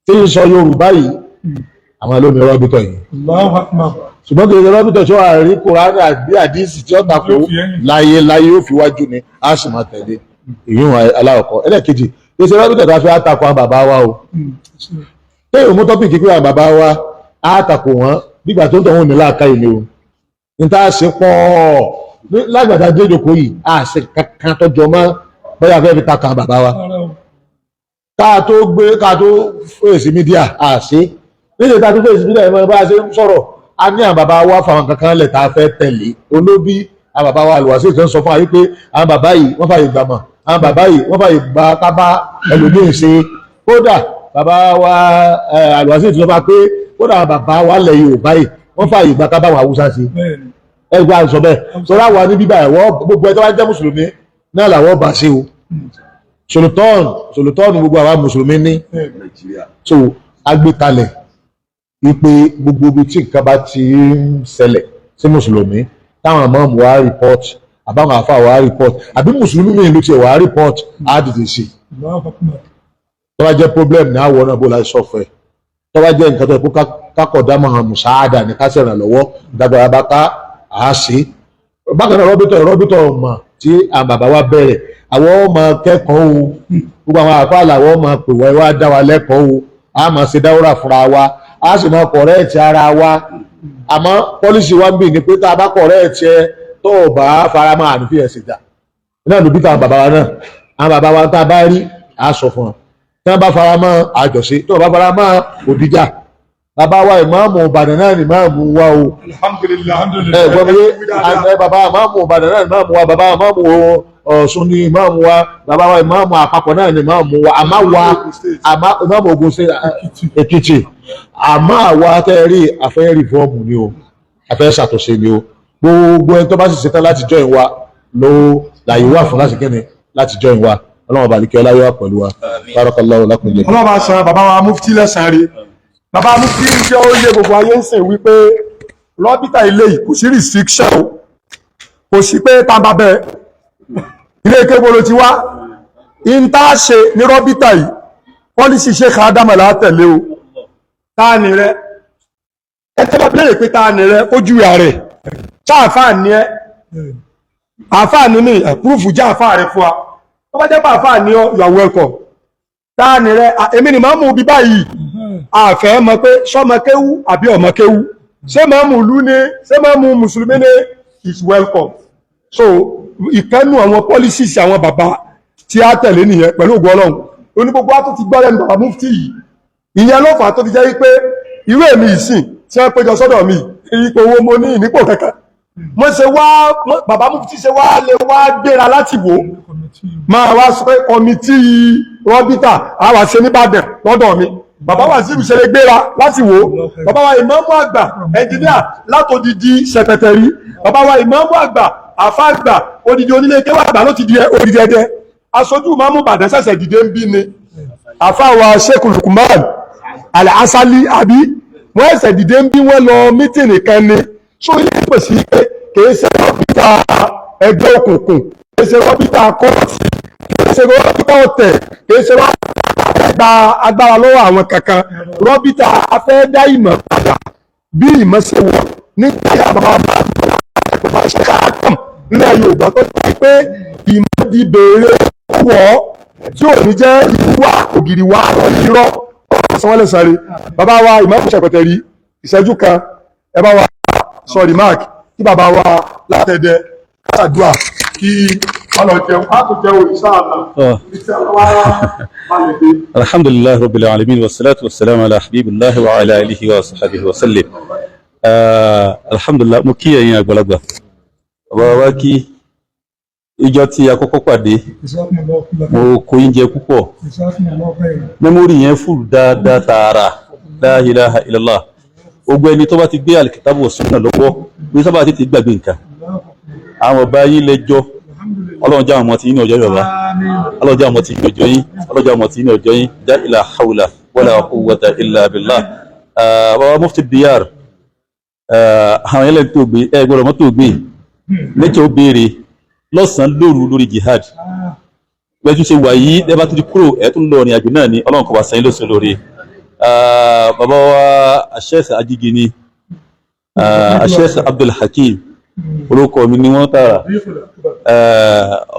tí ń sọ Yorùbá yìí àwọn ló ní rọ́bítọ̀ yìí ṣùgbọ́n kì í ṣe rọ́bítọ̀ tí wọ́n rí Kùránì àbí àdíìsì tí ó tako láyé ó fi wájú ni a sì máa tẹ̀lé ìyún aláwọ̀kọ́ ẹlẹ́ẹ̀kejì kì í ṣe rọ́bítọ̀ tí a fi àtakò àwọn bàbá wa o téèyàn mú tọ́pìkì pé àwọn bàbá wa á takò wọ́n nígbà tó ń tọ̀wọ́n ní láàká ìlú o ní tá a ṣe pọ̀ lágbàdá déjòkó yìí a ṣe kankan tọ́jọ mọ́ bóyá fẹ́ fi takò àwọn bàbá wa ká tó fèsì mídíà a ṣe nílé tá a tó fèsì mídíà ìmọ̀ bá a ṣe ń sọ̀rọ̀ a ní àwọn bàbá wa fáwọn kankan lẹ̀ tá a fẹ́ tẹ̀lé olóbí àwọn bàbá wa àlùwàsí ìtàn sọ fún wa wípé àwọn bàbá yìí wọ́n fàyè gbàmọ̀ àwọn bàbá yìí wọ́n fàyè gbà kábà ẹlòmíín ṣe kódà bàbá wa àlùwàsí ìtàn sọ fún wa pé kódà àwọn bàbá wa lẹ̀ Yorùbá yìí wọ́n fàyè gbà kábà wà Haúsá ṣe ẹgbẹ́ àìsàn bẹ́ẹ̀ sọ́ra wa ní bíbá ẹ̀wọ́ gbogbo ẹjọ́ bá jẹ́ mùsùlùmí náà làwọ́ bá ṣe o solutọ́ọ̀nù gbogbo àwọn mùsùlùmí ní so agbékalẹ̀ wípé gbogbo ibi tí nǹkan bá ti ń ṣẹlẹ̀ sí mùsùlùmí táwọn àmọ́ọ̀mù wa report àbáwọn àfa wa report àbí mùsùlùmí mi ìlú tiẹ̀ wa report á dìde sí tó bá jẹ́ problem ní àwọ̀ náà bó la sọ fẹ́ tó bá jẹ́ nǹkan tó yẹ kó kákọ̀dá mọ̀ mùsáàdà ní ká ṣèrànlọ́wọ́ dágbára bá ká àá sí bákan náà rọ́bítọ̀ ọmọ tí àwọn bàbá wa bẹ̀rẹ̀ àwọn ọmọ kẹ́kọ̀ọ́ o gbogbo àwọn àfa làwọn ọmọ pè wọ́n wá dá wa lẹ́kọ̀ọ́ o a máa ṣe dáwọ́rà fúnra wa a sì máa kọ̀rẹ́ẹ̀tì ara wa àmọ́ pọ́lísì wa ń bì ní pé tá a bá kọ̀rẹ́ẹ̀tì ẹ tó o bá fara mọ́ ànífẹ́ ẹ̀sìn jà náà ló bí táwọn bàbá wa náà àwọn bàbá wa tá a bá rí a sọ fún wọn tí wọ́n bá fara mọ́ àjọṣe tó o bá fara mọ́ òdìjà bàbá wa ìmáàmù Ìbàdàn náà ni ìmáàmù wa o alhamdulillah bàbá ìmáàmù Ìbàdàn náà ni ìmáàmù wa bàbá ìmáàmù Ọ̀ṣun ni ìmáàmù wa bàbá wa ìmáàmù àpapọ̀ náà ni ìmáàmù wa àmọ́ wa ìmáàmù Ògùn State Èkìtì àmọ́ àwa tẹ́ rí àfẹ́ rìfọ́ọ̀mù ni o àfẹ́ ṣàtúnṣe ni o gbogbo ẹni tó bá sì ṣetán láti join wa ló láyé wà fún láti kẹ́ni láti join wa ọlọ́run bàlíkẹ́ ọláyé wà pẹ̀lú wa barakallahu lakum jẹ́. ọlọ́run bá san bàbá wa mufti lẹ́sàn-án rí bàbá mufti jẹ́ ó yé gbogbo ayé ń sìn wípé rọ́bítà ilé yìí kò sí restriction o kò sí pé tábà bẹ́ẹ̀ ilé kébolo ti wá in tá a ṣe ní rọ́bítà yìí pọ́lísì Sheikh Adam là á tẹ̀lé o táàní rẹ ẹ tẹ́lẹ̀ bẹ̀rẹ̀ pé táàní rẹ ó ju ìyá rẹ̀ ṣáàfáà ní ẹ àfáà ní ní ẹ̀púrúfù jẹ́ àfáà rẹ fún wa tó bá jẹ́ pé àfáà ní you are welcome táàní rẹ èmi ni màá mú bí báyìí àfẹ́ mọ̀ pé sọ́mọ kéwú àbí ọmọ kéwú ṣé màá mú ìlú ní ṣé màá mú mùsùlùmí ní is welcome so ìkẹ́nu àwọn policies àwọn bàbá tí a tẹ̀lé nìyẹn pẹ̀lú ògo Ọlọ́run oní gbogbo wa tó ti gbọ́ lẹ́nu bàbá mufti yìí ìyẹn ló fà á tó fi jẹ́ wípé irú èmi ìsìn tí wọ́n péjọ sọ́dọ̀ mi ipò owó mo ní ìnípò kankan mo ṣe wá bàbá mufti ṣe wá lè wá gbéra láti wò máa wá sọ pé kọmitì rọ́bítà a wà ṣe nìbàdàn lọ́dọ̀ mi bàbá wa sí ìṣẹ̀lẹ̀ gbéra láti wò bàbá wa ìmáàmù àgbà ẹnjìníà látòdìdí sẹpẹtẹrí bàbá wa ìmáàmù àgbà àfá àgbà odidi onílé kéwà àgbà ló ti di odidi ẹdẹ aṣojú ìmáàmù Ìbàdàn ṣẹ̀ṣẹ̀ dìde ń bí ni àfá wa Sheikh Lukman Al-Asali àbí wọ́n ẹ̀ṣẹ̀ dìde ń bí wọ́n lọ mítìnì kan ni so ilé ìpèsè pé kìí ṣe rọ́bítà ẹgbẹ́ òkùnkùn kìí ṣe rọ́bítà kọ́ọ̀tì kìí ṣe rọ́bítà ọ̀tẹ̀ kìí ṣe rọ́bítà agbára lọ́wọ́ àwọn kankan rọ́bítà afẹ́ dá ìmọ̀ padà bí ìmọ̀ ṣe wọ̀ nígbà yà bàbá ṣe káàkiri nílẹ̀ Yorùbá tó ti pé ìmọ̀ di béèrè wọ̀ tí ò ní jẹ́ ìwà ògiri wa irọ́ sanwó-ẹlẹ̀ sáré bàbá wa ìmọ̀ ṣẹ̀pẹ̀tẹ̀ rí ìṣẹ́jú kan ẹ bá wa sọ remark kí bàbá wa látẹ̀dẹ̀ kásàdúà kí wọ́n lọ jẹun á tó jẹun ìṣáàlá alhamdulillah rabbil alamin wassalatu wassalamu ala habibillahi wa ala alihi wa sahbihi wa sallim alhamdulillah mo kí ẹ̀yin àgbàlagbà bàbá wa kí ìjọ tí a kọ́kọ́ pàdé mo kó yín jẹ púpọ̀ mẹ́mórì yẹn fúrù dáadáa tààrà la ilaha illallah ogun ẹni tó bá ti gbé alikitabu wa sunna lọ́wọ́ bí sábà ti gbàgbé nǹkan àwọn ọba yín lẹ́jọ́ ọlọ́run jẹ́ àwọn ọmọ tí yín ní ọjọ́ yorùbá ọlọ́run jẹ́ àwọn ọmọ tí yín ní ọjọ́ yín ọlọ́run jẹ́ àwọn ọmọ tí yín ní ọjọ́ yín la ilaha hawla wala quwwata illa billah. Baba mufti diyar àwọn ẹlẹ́ni tó gbé ẹ gbọ́dọ̀ mọ́tò gbé lẹ́tọ̀ ó béèrè lọ́sàn-án lóru lórí jihad bẹ́ẹ̀ tún ṣe wà yìí ẹ bá tún ti kúrò ẹ tún lọ ìrìn àjò náà ní ọlọ́run kó bá sẹ́yìn lóṣù lórí. Baba wa Sheikh Ajigini Sheikh Abdul Hakim orúkọ mi ni wọ́n tààrà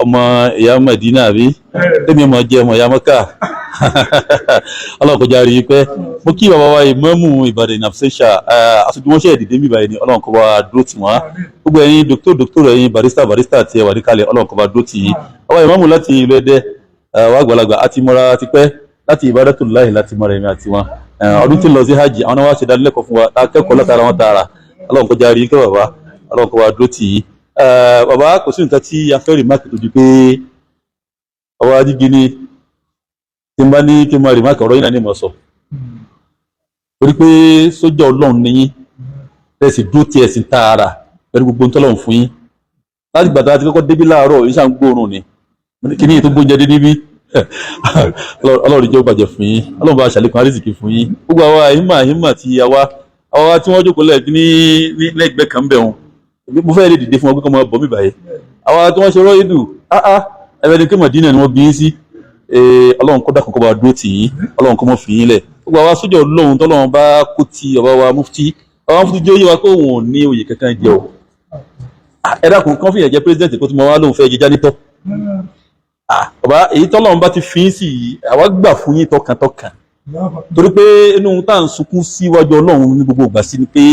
ọmọ ìyá Madina àbí tẹ́mi ọmọ jẹ́ ọmọ ìyá Mọ́kà ọlọ́run kó járe yìí pẹ́ mo kí bàbá wa ìmáàmù Ìbàdàn ìnàfẹ́ṣà aṣojú wọn ṣe ìdìdé mi báyìí ni ọlọ́run kó bá dúró tì wọ́n gbogbo ẹ̀yin dókítà ẹ̀yin barista tí ẹ wà ní kalẹ̀ ọlọ́run kó bá dúró tì yín bàbá ìmáàmù láti ìlú Ẹdẹ wà àgbàlagbà àti mọ́ra ti pẹ́ láti Ibadatullahi láti mọ́ra ẹ̀mí àti wọn ọdún tí ń lọ sí hajj àwọn náà wá ṣe dánilẹ́kọ̀ọ́ fún wa akẹ́kọ̀ọ́ látara wọn tààrà ọlọ́run kó járe yín kẹ́ bàbá ọlọ́run kó bá dúró tì yín bàbá kò sí nǹkan tí a fẹ́ rí máàkì tó ju pé ọwọ́ Ajígini tí n bá ní kí n máa rí máàkì ọ̀rọ̀ yìí náà ní mọ̀ sọ torí pé sójà ọlọ́run ní yín ẹ̀sìn dúró tí ẹ̀sìn tààrà pẹ̀lú gbogbo ń tọ́lọ́run fún yín láti gbàtà àti kọ́kọ́ débí láàárọ̀ yìí ṣàn gbóòórùn ni kí ni ètò gbóúnjẹ dé níbí ọlọ́run jẹ́ ó bàjẹ́ fún yín ọlọ́run bá ṣàlékún àrísìkí fún yín gbogbo àwa àhímà tí àwa tí wọ́n jókòó lẹ́ẹ̀kí ní lẹ́gbẹ́ kan bẹ̀ wọn mo fẹ́ lè dìde fún ọgbẹ́ kan mọ́ bọ̀ mí báyìí àwa tí wọ́n ṣe rọ́ ìdù ẹ̀rẹ́ ni kí Mádínà ni wọ́n bí yín sí ọlọ́run kó dákun kó bá dúró tì yín ọlọ́run kó mọ́ fi yín lẹ̀ gbogbo àwa sójà ọlọ́run tọ́lọ́run bá kó ti ọba wa mufti jẹ́ òye wa pé òun ò ní oyè kankan jẹ o ẹ dákun kán fìyà jẹ president kó tí mo wá lóun fẹ́ jẹ jánítọ́ ọba èyí tọ́lọ́run bá ti fi yín sí yìí àwa gbà fún yín tọkàntọkàn torí pé inú tá à ń sunkún síwájú ọlọ́run ní gbogbo ìgbà sí ni pé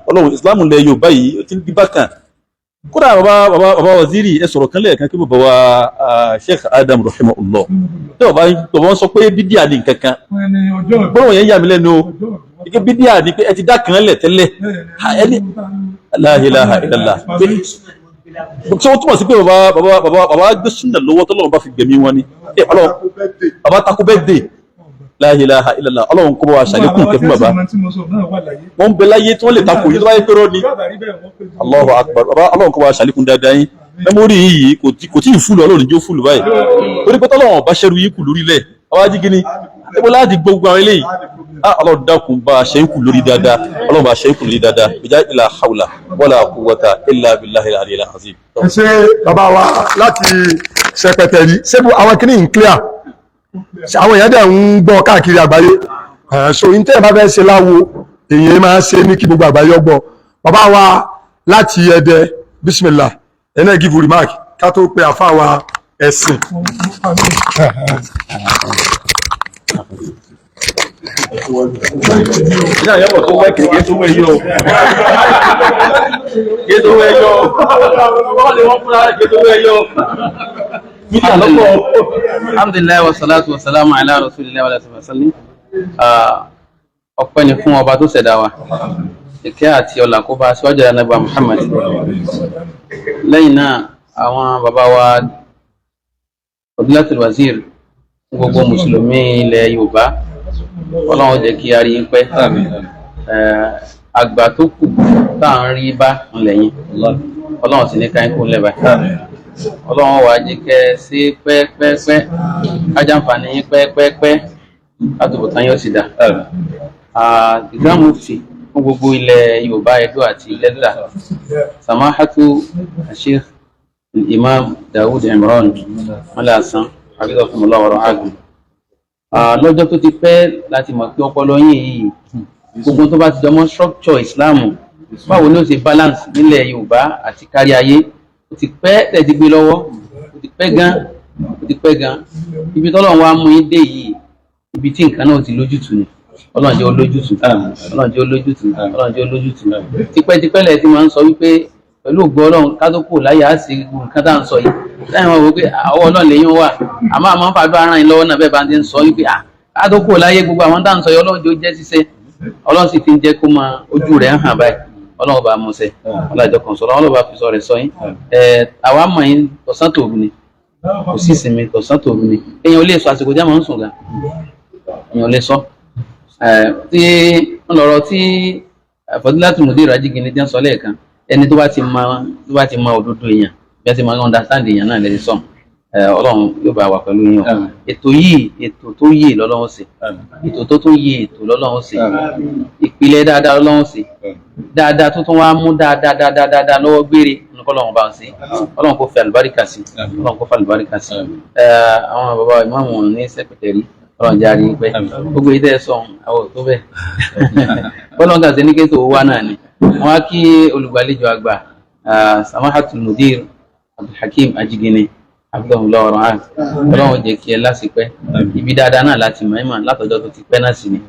ọlọ́run Islam lẹ Yorùbá yìí ó ti ń bí bákan kódà bàbá waziri ẹ sọ̀rọ̀ kan lẹ́ẹ̀kan kí bàbá wa Sheikh Adam rahimahullah tí bàbá wọn sọ pé bídíà ní nǹkan kan gbọ́dọ̀ yẹn yà mí lẹ́nu o ike bídíà ní pé ẹ ti dá kan lẹ̀ tẹ́lẹ̀ ẹni la ilaha illallah tí wọ́n túmọ̀ sí pé bàbá gbé súnà lọ́wọ́ tọ́lọ́run bá fi gbẹ̀mí wọn ni bàbá takú bẹ́ẹ̀dẹ̀ la ilaha illallah ọlọ́run kó bá wa ṣàlékún ìkẹ́ fún bàbá wọ́n ń bẹ láyé tí wọ́n lè takò yìí tó bá yẹ pé rọ́ ni Allahu akbar ọlọ́run kó bá wa ṣàlékún dáadáa yín mẹ́mórì yìí kò tí ì fúlù ọlọ́run jó fúlù báyìí torí pé tọ́lọ́run bá ṣẹ́rù yín kù lórílẹ̀ ọwọ́ Ajígini ẹgbẹ́ láti gbogbo àwọn eléyìí ọlọ́run dákun bá ṣe ń kù lórí dáadáa ọlọ́run bá ṣe ń kù lórí dáadáa ìjà ìlà hawla wala quwwata illa billahi al-aliyyil azim. ẹ ṣe bàbá wa láti Ṣẹpẹtẹrí ṣé àwọn kìíní ń clear àwọn èèyàn dẹ̀ ń gbọ́ káàkiri àgbáyé so ní tẹ́ẹ̀ bá fẹ́ ṣe láwo èèyàn máa ṣe ní kí gbogbo àgbáyé ọgbọ́ bàbá wa láti Ẹdẹ bismillah ẹ̀nà give remark ká tó pe àfáà wa ẹ̀sìn. Ìyá ìyàwó tó wẹ́ kìí tó wẹ́ yóò. Kìí tó wẹ́ yóò. Wọ́n lè wọ́n fúnra kìí tó wẹ́ yóò. Alhamdulillah wa salatu wa salamu ala rasulillah wa sallallahu alaihi wasallam. Ọpẹ́ ni fún ọba tó ṣẹ̀dá wa. Ìkẹ́ àti ọlá kó bá síwájú Ànábì Muhammad. Lẹ́yìn náà, àwọn bàbá wa Fadilatul Wazir gbogbo Mùsùlùmí ilẹ̀ Yorùbá. Ọlọ́run jẹ́ kí a rí pẹ́. Àgbà tó kù tá à ń rí bá lẹ́yìn. Ọlọ́run sì ní ká ń kó lẹ́bàá. Ọlọ́run wà jẹ́ kẹ́ sí pẹ́pẹ́pẹ́ kájàǹfààní yín pẹ́pẹ́pẹ́ àtòbọ̀tán yóò sì dá. Ìgbàmù fi fún gbogbo ilẹ̀ Yorùbá Ẹdó àti Delta Samahatu Sheikh Imam Dawood Imran Malasan Hafizahumullah wa ra'ahu. Lọ́jọ́ tó ti pẹ́ láti mọ̀ pé ọpọlọ yín yìí gbogbo tó bá ti jọmọ́ structure Islam báwo ni ó ṣe balance nílẹ̀ Yorùbá àti kárí ayé ó ti pẹ́ tẹ̀sí gbé lọ́wọ́ ó ti pẹ́ gan ibi tọ́lọ́run wá mú yín dé yìí ibi tí nǹkan náà ti lójútùú ni Ọlọ́run jẹ́ olójútùú tipẹ́tipẹ́ lẹ̀ tí máa ń sọ wípé pẹ̀lú ògbó Ọlọ́run ká tó kù láyé á sì nǹkan tá à ń sọ yìí láyé wọn wò pé ọwọ́ Ọlọ́run lẹ́yìn wà àmọ́ àmọ́ fàdúrà ara yín lọ́wọ́ náà bẹ́ẹ̀ bá ti ń sọ wípé ká tó kù láyé gbogbo àwọn tá à ń sọ yìí Ọlọ́run jẹ́ ó jẹ́ ṣiṣẹ́ Ọlọ́run sì ti ń jẹ́ kó máa ojú rẹ̀ hàn báyìí Ọlọ́run bá mú ṣe ọlọ́jọ́ kan sọ̀rọ̀ Ọlọ́run bá fi sọ rẹ̀ sọ yín àwa mọ̀ yín tọ̀sán tòru ni kò sí ìsinmi tọ̀sán tòru ni èèyàn ò lè sọ àsìkò jáàmù ń sùn gan èèyàn ò lè sọ tí ń lọ́rọ̀ tí Fadilatu Mudir Ajigini tí wọ́n sọ lẹ́ẹ̀kan ẹni tó bá ti mọ òdodo èèyàn bí wọ́n ti máa ń understand èèyàn náà lẹ́yìn sọ́n Ọlọ́run yóò bá wà pẹ̀lú yín o. Ètò yìí ètò tó yé lọ́lọ́run ṣe ètò tó tún yé ètò lọ́lọ́run ṣe ìpìlẹ̀ dáadáa lọ́lọ́run ṣe dáadáa tó tún wá mú dáadáa lọ́wọ́ gbére Ọlọ́run bá ń ṣe Ọlọ́run kò fi àlùbáríkà sí Ọlọ́run kò fi àlùbáríkà sí. Àwọn bàbá ìmáàmù ní sẹ́kítẹ́rì Ọlọ́run járe pẹ́ gbogbo ìdẹ́ ẹ̀sọ́ àwọn tó bẹ̀ Ọlọ́run kà sí ní kéètò wá náà ni wọ́n á kí olùgbàlejò àgbà Samahatul Mudir Abdulhakeem Ajigini abdulhamdulilayi ọ̀rọ̀ hàn Ọlọ́run jẹ́ kí ẹ lásìpẹ́ ibi dáadáa náà láti mọ̀ ẹ́mọ̀ látọjọ́ tó ti pẹ́ náà sí ni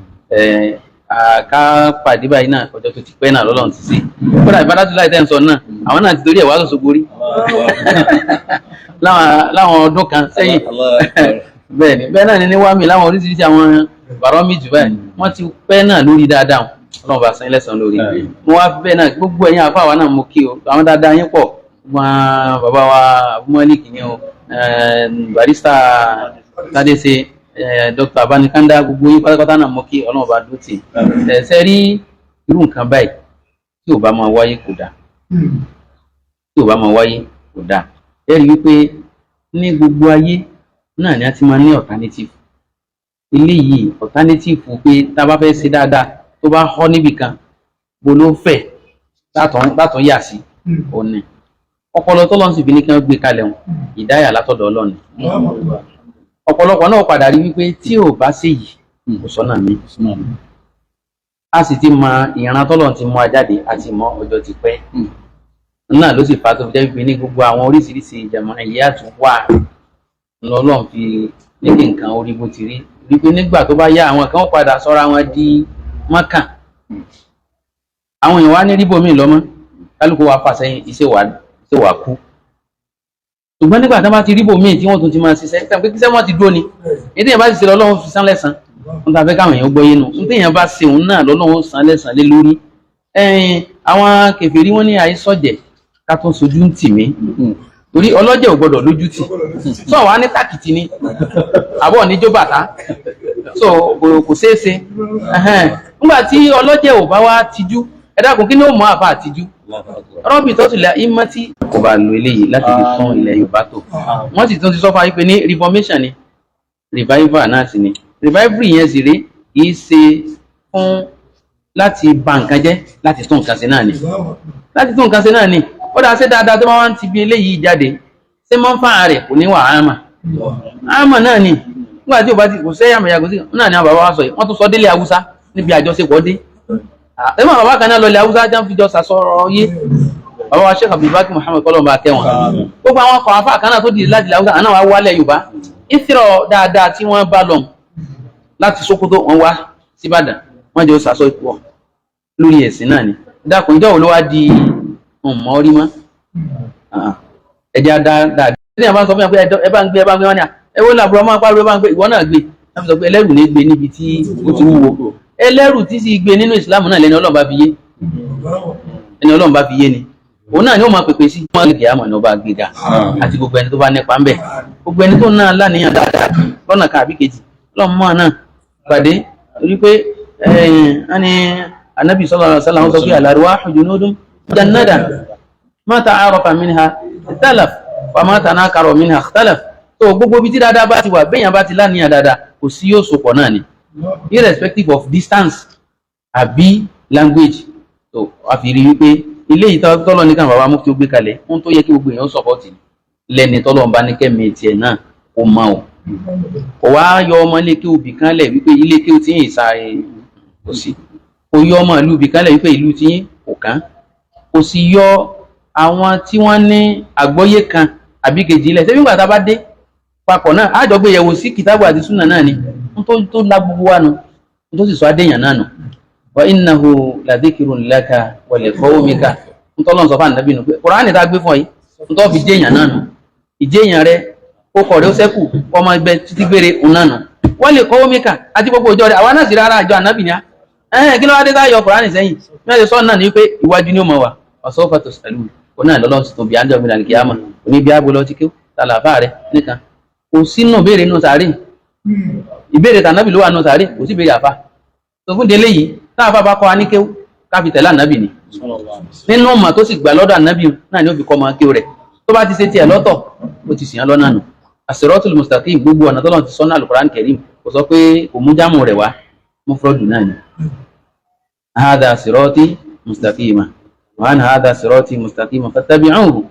ká pàdé báyìí náà ọjọ́ tó ti pẹ́ náà lọ́lọ́run ti sí kódà ìbádátú láì tẹ́ ń sọ náà àwọn náà ti torí ẹ̀ wá lọ́sọ̀gbó rí láwọn ọdún kan sẹ́yìn bẹ́ẹ̀ náà ní wámi láwọn oríṣiríṣi àwọn bàrọ́mì jù báyìí wọ́n ti pẹ́ náà lórí dáadáa Ọlọ́run bá san lẹ́san lórí mo wá bẹ́ẹ̀ náà gbogbo ẹ̀yin àfáà wa náà mo kí o àwọn dáadáa yín pọ̀ wọn bàbá wa abúmọ́lìkì ni o barista tádéṣe Dr. Abanikanda gbogbo yín pátápátá náà mo kí Ọlọ́run bá dúró tì ṣe rí irú nǹkan báyìí tí ò bá máa wáyé kò dáa ẹ rí wípé ní gbogbo ayé náà ni a ti máa ní alternative eléyìí alternative pé tá a bá fẹ́ ṣe dáadáa tó bá họ́ níbì kan bó ló fẹ̀ látọ̀ yà sí òní ọpọlọ tó lọ́n sì fi ní kí wọ́n gbé kalẹ̀ wọn ìdáyà látọ̀dọ̀ Ọlọ́run ọ̀pọ̀lọpọ̀ náà padà rí wípé tí ò bá ṣe yìí kò sọ́nà mi a sì ti mọ ìran tọ́lọ̀ ti mú ajáde àti mọ ọjọ́ ti pẹ́ náà ló sì fa tó fi jẹ́ wípé ní gbogbo àwọn oríṣiríṣi ìjàmọ̀ ẹ̀yẹ àtúwà lọ́lọ́run fi ní kí nǹkan orí bó ti rí wípé nígbà tó bá yá àwọn kan padà sọ́ra wọn di mọ́kàn àwọn èèyàn wá ní ríbòmí lọ́mọ́ kálukú wa fà sẹ́yìn iṣẹ́ wà kú ṣùgbọ́n nígbà tó bá ti ríbòmí tí wọ́n tún ti máa ṣiṣẹ́ tàbí kíṣẹ́ wọ́n ti dúró ni èdè yẹn bá ti ṣe lọ́lọ́run fi san lẹ́san wọ́n ta fẹ́ káwọn èèyàn gbọ́ yé nu nígbà yẹn bá ṣe òun náà lọ́lọ́run san lẹ́san lé lórí àwọn kèfèrí wọn ní àìsọ̀jẹ̀ ká tún sojú ń tì mí torí ọlọ́jẹ̀ ò gbọ́dọ̀ lójú tì sọ wá ní tàkìtì ni àbọ̀ níjó bàtà so kò ṣeé ṣe nígbà tí ọlọ́jẹ̀ ò bá wá tijú ẹ dákun kí ni ó mọ àfa àtijú rọ́bì tó tilẹ̀ ìmọ̀ tí kò bá lo eléyìí láti fi fún ilẹ̀ Yorùbá tó wọ́n sì tún ti sọ fún wa pé ní reformation ni revival náà sì ni revival yẹn sì rí kì í ṣe fún láti bà nǹkan jẹ́ láti tún nǹkan ṣe náà ni ó dáa ṣe dáadáa tó máa ń ti bí eléyìí jáde ṣé máa ń fa rẹ̀ kò ní wà áàmà náà ni nígbà tí ò bá ti kò sẹ́yà mẹ́yà kò sí náà ni àwọn bàbá wa sọ yìí wọ́n tún sọ délé Haúsá níbi àjọṣepọ̀ dé ẹ̀mọ́ bàbá kan náà lọlẹ̀ Haúsá jẹ́ ń fìjọ sàsọ̀rọ̀ yé bàbá wa Sheikh Abdulbaki Muhammad kọ́lọ́mbà kẹwọn gbogbo àwọn ọkọ̀ afá kan náà tó dìde láti Haúsá àná wa wálẹ̀ Yorùbá ìfìrọ̀ dáadáa tí wọ́n bá lọ láti Sókótó wọn wá síbàdàn wọ́n jẹ́ sàsọ ìpọ̀ lórí ẹ̀sìn náà ni dákun ìjọ́ wo ló wá di ọmọ orí mọ́ ẹ̀jẹ̀ dáadáa tí wọ́n bá sọ fún yà pé ẹ bá ń gbé wọn ni ẹ wọ́n làbúrò máa pariwo ẹ bá ń gbé ìwọ náà gbé láti sọ pé ẹlẹ́rù ní gbé níbi tí ó ti wúwo ẹlẹ́rù tí sì gbé nínú ìsìlámù náà lẹ́ni Ọlọ́run bá fi yé ni òun náà ni ó máa pèpè sí wọn lè kí àmọ̀ ní ọba gbéga àti gbogbo ẹni tó bá nípa ń bẹ̀ gbogbo ẹni tó náà láníyàn dáadáa lọ́nà kan àbí kejì Ọlọ́run mọ́ náà pàdé torí pé ẹni Ànábì sallallahu alaihi wasallam sọ pé al-arwahu junudun mujannada ma ta'arafa minha ikhtalaf wa ma tanakara minha ikhtalaf tó gbogbo bí tí dáadáa bá ti wà bẹ́yàn bá ti láníyàn dáadáa kò sí yóò sopọ̀ náà ni irrespective of distance àbí language tó a fi rí wípé ilé ìtọ́lọ́ ní káwọn bàbá mufti ó gbé kalẹ̀ ohun tó yẹ kí gbogbo èèyàn sọ̀pọ̀tì lẹ́ni tọ́lọ́ ń bá ní kẹ́mi tiẹ̀ náà ó mọ o kò wá yọ ọmọ ilé kí obì kan lẹ̀ wípé ilé kí o ti ń sa kò sí kò yọ ọmọ ìlú ibì kan lẹ̀ wípé ìlú ti ń kò kán kò sì yọ àwọn tí wọ́n ní àgbọ́yé kan àbí kejì ilẹ̀ sẹ́bí ìgbà tá a bá dé papọ̀ náà á jọ gbé yẹ̀wò sí kìtàbù àti súnà náà ni tó la gbogbo wa nu tó sì sọ adéyàn náà nù wa innahu la dhikrun laka wa li qawmika ntọ́lọ́n sọ fún ànábì nù pé Kùránì tá a gbé fún ọ yìí ntọ́ fi déyàn náà nù ìjéyàn rẹ ó kọ̀ rẹ ó sẹ́kù ọmọ ẹgbẹ́ títí gbére òun náà nù wa li qawmika àti gbogbo ìjọ rẹ àwa náà sì rárá àjọ ànábì ni kí ló wá dé táyọ Kùránì sẹ́yìn mẹ́rin sọ náà ní pé ìwájú ni ó mọ̀ wá ọ̀sọ́fà tó sàlù òun náà lọ́lọ́run sì tún bí àjọ mi nàìjíríà mọ̀ òní bí abo lọ ti kí tàlàfà rẹ nìkan kò sínú béèrè nù sàárè ìbéèrè tànábì ló wà nù sàárè kò sí béèrè àfà tó fún délé yìí táàfà bá kọ́ wa ní kéwú káfi tẹ̀lé ànábì ni nínú ọmọ tó sì gbà lọ́dọ̀ ànábì náà ni ó fi kọ́ ọmọ kéwù rẹ̀ tó bá ti ṣe tiẹ̀ lọ́tọ̀ ó ti sìn án lọ́nà nù as-siratul mustaqim gbogbo ọ̀nà tọ́lọ́run ti sọ́nà al-Qur'an Karim kò sọ pé kò mú jámù rẹ̀ wá mufradu náà ni hadha sirati mustaqima wa anna hadha sirati mustaqima fattabi'uhu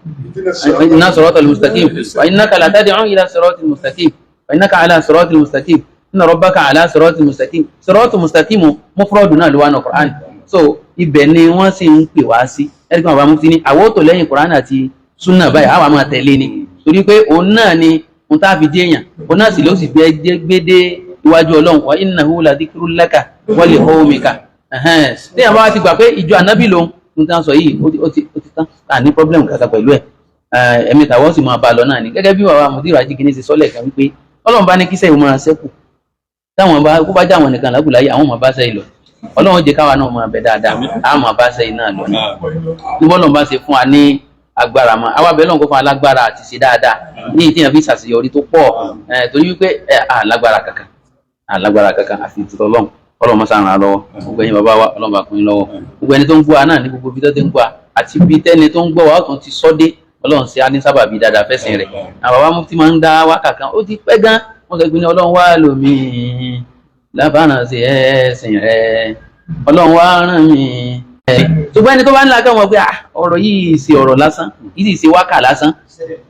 inna siratal mustaqim wa innaka la tad'u ila siratil mustaqim wa innaka ala siratil mustaqim inna rabbaka ala siratil mustaqim siratul mustaqim mufradu náà ló wà ní Qur'an so ibẹ̀ ni wọ́n sì ń pè wá sí ẹ̀rí kan bàbá mufti ní àwọn tó lẹ́yìn Qur'an àti sunna báyìí àwa máa tẹ̀lé ni torí pé òun náà ni òun tá a fi dé èèyàn òun náà sì ló sì gbé dé iwájú Ọlọ́run wa innahu la dhikrun laka wa li qawmika tí àwọn bá ti gbà pé ìjọ ànábì lòun ń tán sọ yìí ó ti tán à ní problem kankan pẹ̀lú ẹ̀ ẹ̀mí tàwọn sì máa bá lọ náà ni gẹ́gẹ́ bí bàbá Mudiru Ajíkíní ti sọ́lẹ̀ kan wípé Ọlọ́run bá ní kíṣẹ́ ìwọ̀n máa ṣẹ́kù táwọn bá kó bá já àwọn nìkan lágùláyé àwọn máa bá sẹ́yìn lọ Ọlọ́run jẹ́ káwa náà máa bẹ dáadáa àwọn máa bá sẹ́yìn náà lọ ní Ọlọ́run bá ṣe fún wa ní agbára mọ́ àwa bẹ́ẹ̀ lọ́n kó fún alágbára àti ṣe dáadáa ní ìtìyàn fi ṣàṣeyọrí tó pọ̀ torí wípé alágbára kankan àfi ìtútọ́ Ọlọ́run Ọlọ́run máa ṣàràn lọ́wọ́ gbogbo ẹ̀yin bàbá wa Ọlọ́run bá kún yín lọ́wọ́ gbogbo ẹni tó ń gbọ́ wa náà ní gbogbo bí tó ti ń gbọ́ wa àti bí tẹ́ni tó ń gbọ́ wa ó tún ti sọ́dé Ọlọ́run ṣe á ní sábàbí dáadáa fẹ́sìn rẹ̀ àwọn bàbá mufti máa ń dá wákà kan ó ti pẹ́ gan wọ́n sọ pé ní Ọlọ́run wá lómi lábàánà sí ẹ̀sìn rẹ̀ Ọlọ́run wá rán mi ṣùgbọ́n ẹni tó bá ń la kẹ́wọ̀n pé ọ̀rọ̀ yìí ṣe ọ̀rọ̀ lásán yìí sì ṣe wákà lásán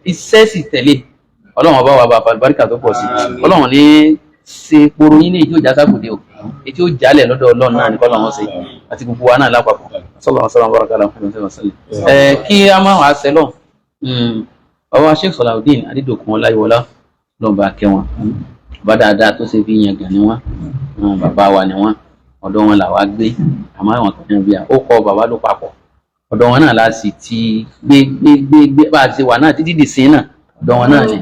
iṣẹ́ sì tẹ̀lé Ọlọ́run ọba wa bá àlùbáríkà tó pọ̀ sí Ọlọ́run ní ṣe poro yín ní èyí tí ó já sákòdé o èyí tí ó jálẹ̀ lọ́dọ̀ Ọlọ́run náà ní kọ́lọ́run ṣe àti gbogbo wa náà lápapọ̀ sọ́lọ́run bárakàlà fún ọ̀sẹ̀ kí a máa wà sẹ́lọ̀ ọba Sheikh Salahuddin Adédòkun Ọláyíwọlá lọ́ba kẹwọn bá dáadáa tó ṣe fi yangàn ni wọ́n bàbá wa ni wọ́n ọ̀dọ̀ wọn làwa gbé àmọ́ àwọn kan bí i ó kọ bàbá ló papọ̀ ọ̀dọ̀ wọn náà la sì ti gbé bá a ti wà náà títí di sin náà ọ̀dọ̀ wọn náà ni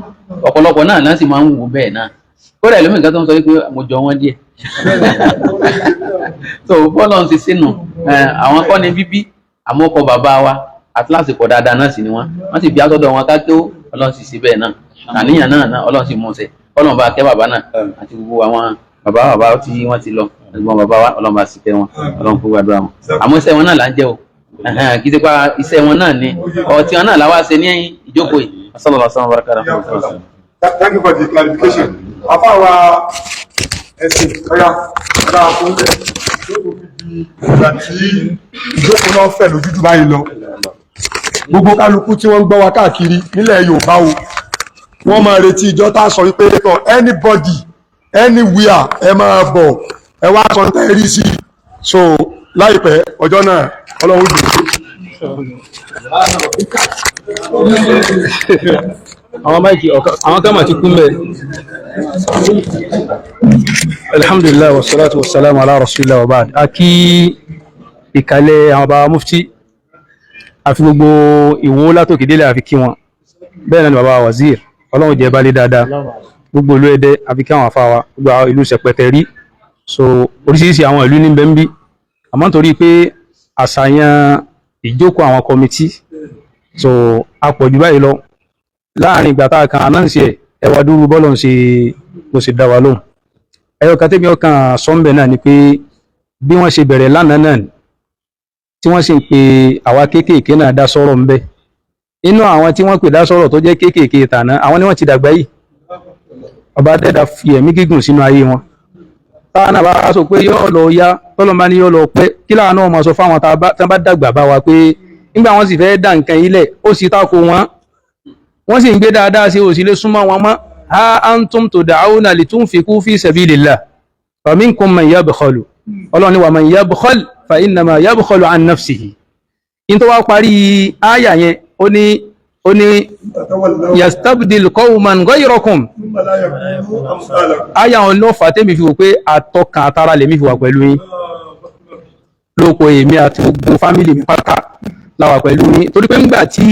ọ̀pọ̀lọpọ̀ náà náà sì máa ń wù bẹ́ẹ̀ náà ó rẹ̀ lómi nǹkan tó ń sọ wípé mo jọ wọn díẹ̀ so bọ́ọ̀lù ń ṣe sínú àwọn kọ́ ni bíbí àmọ́ ọkọ̀ bàbá wa àti lásìkò dáadáa náà sì ni wọ́n sì bí àtọ́dọ̀ wọn ká tó Ọlọ́run sì sí bẹ́ẹ̀ náà àníyàn náà Ọlọ́run sì mú ṣe Ọlọ́run bá kẹ́ bàbá náà àti gbogbo àwọn bàbá tí wọ́n ti lọ ẹ̀gbọ́n bàbá wa Ọlọ́run bá sì kẹ́ wọn Ọlọ́run kó gbàdúrà wọn àmọ́ iṣẹ́ wọn náà là ń jẹ́ o kì í ṣe pa iṣẹ́ wọn náà ni ọtí wọn náà làwa ṣe ní ìjókòó yìí sallallahu alaihi wasallam. Thank you for the clarification. Àfáwà ẹ̀sìn ọ̀yà ọ̀dà àkóńtẹ̀ tó kò fi di ìgbà tí ìjókòó náà fẹ̀ lójújú báyìí lọ. Gbogbo kálukú tí wọ́n ń gbọ́ wa káàkiri nílẹ̀ Yorùbá o wọ́n máa retí ìjọ tá a sọ wípé anybody anywhere ẹ máa bọ̀ ẹ wá sọ tẹ́ rí sí so láìpẹ́ ọjọ́ náà Ọlọ́run dùn àwọn máìkì àwọn kama ti kún bẹ́ẹ̀ alhamdulillah wassalatu wassalamu ala rasulillah wa ba'd a kí ìkàlẹ̀ àwọn bàbá mufti àfi gbogbo ìwó látòkè délẹ̀ àfi kí wọn bẹ́ẹ̀ náà ni bàbá wazir Ọlọ́run jẹ́ balẹ̀ dáadáa gbogbo ìlú Ẹdẹ àfi kí àwọn afáwa gbogbo ìlú Ṣẹ̀pẹ̀tẹ̀ rí so oríṣiríṣi àwọn ìlú ní bẹ́ẹ̀ ń bí àmọ́ nítorí pé àṣàyàn ìjókòó àwọn kọmitì so apọ̀jù báyìí lọ láàrin ìgbà tá a kan anáǹsì ẹwà dúró bọ́lọ̀ ń ṣe mo sì dá wa lóhùn ẹyọ kan tẹ́mi ọkàn sọ́ńbẹ̀ náà ni pé bí wọ́n ṣe bẹ̀rẹ̀ lánàá náà tí wọ́n sì ń pe àwa kéékèèké náà dá sọ́rọ̀ ńbẹ̀ inú àwọn tí wọ́n pè dá sọ́rọ̀ tó jẹ́ kéékèèké tàná àwọn ni wọ́n ti dàgbà yìí ọba dẹ́dà fi ẹ̀mí gígùn sínú ayé wọn táwọn náà bá sọ pé yóò lọ yá tọ́lọ́ bá ní yóò lọ pẹ́ kí láwọn náà mọ̀ sọ fáwọn tá a bá dàgbà bá wa pé nígbà wọn sì fẹ́ dá nǹkan yìí lẹ̀ ó sì tako wọn wọ́n sì ń gbé dáadáa sí òsì lé súnmọ́ wọn mọ́ ha antum tud'auna litunfiqu fi sabilillah wa minkum man yabkhalu Ọlọ́run ni wa man yabkhal fa innama yabkhalu an nafsihi in tó wá parí áyà yẹn ó ní yastabdil qawman ghayrakum áyà wọn ló fà tẹ́mi fi wò pé àtọkàn àtàrà lèmi fi wà pẹ̀lú yín lóko èmi àti gbogbo fámìlì mi pátá láwà pẹ̀lú yín torí pé ńgbà tí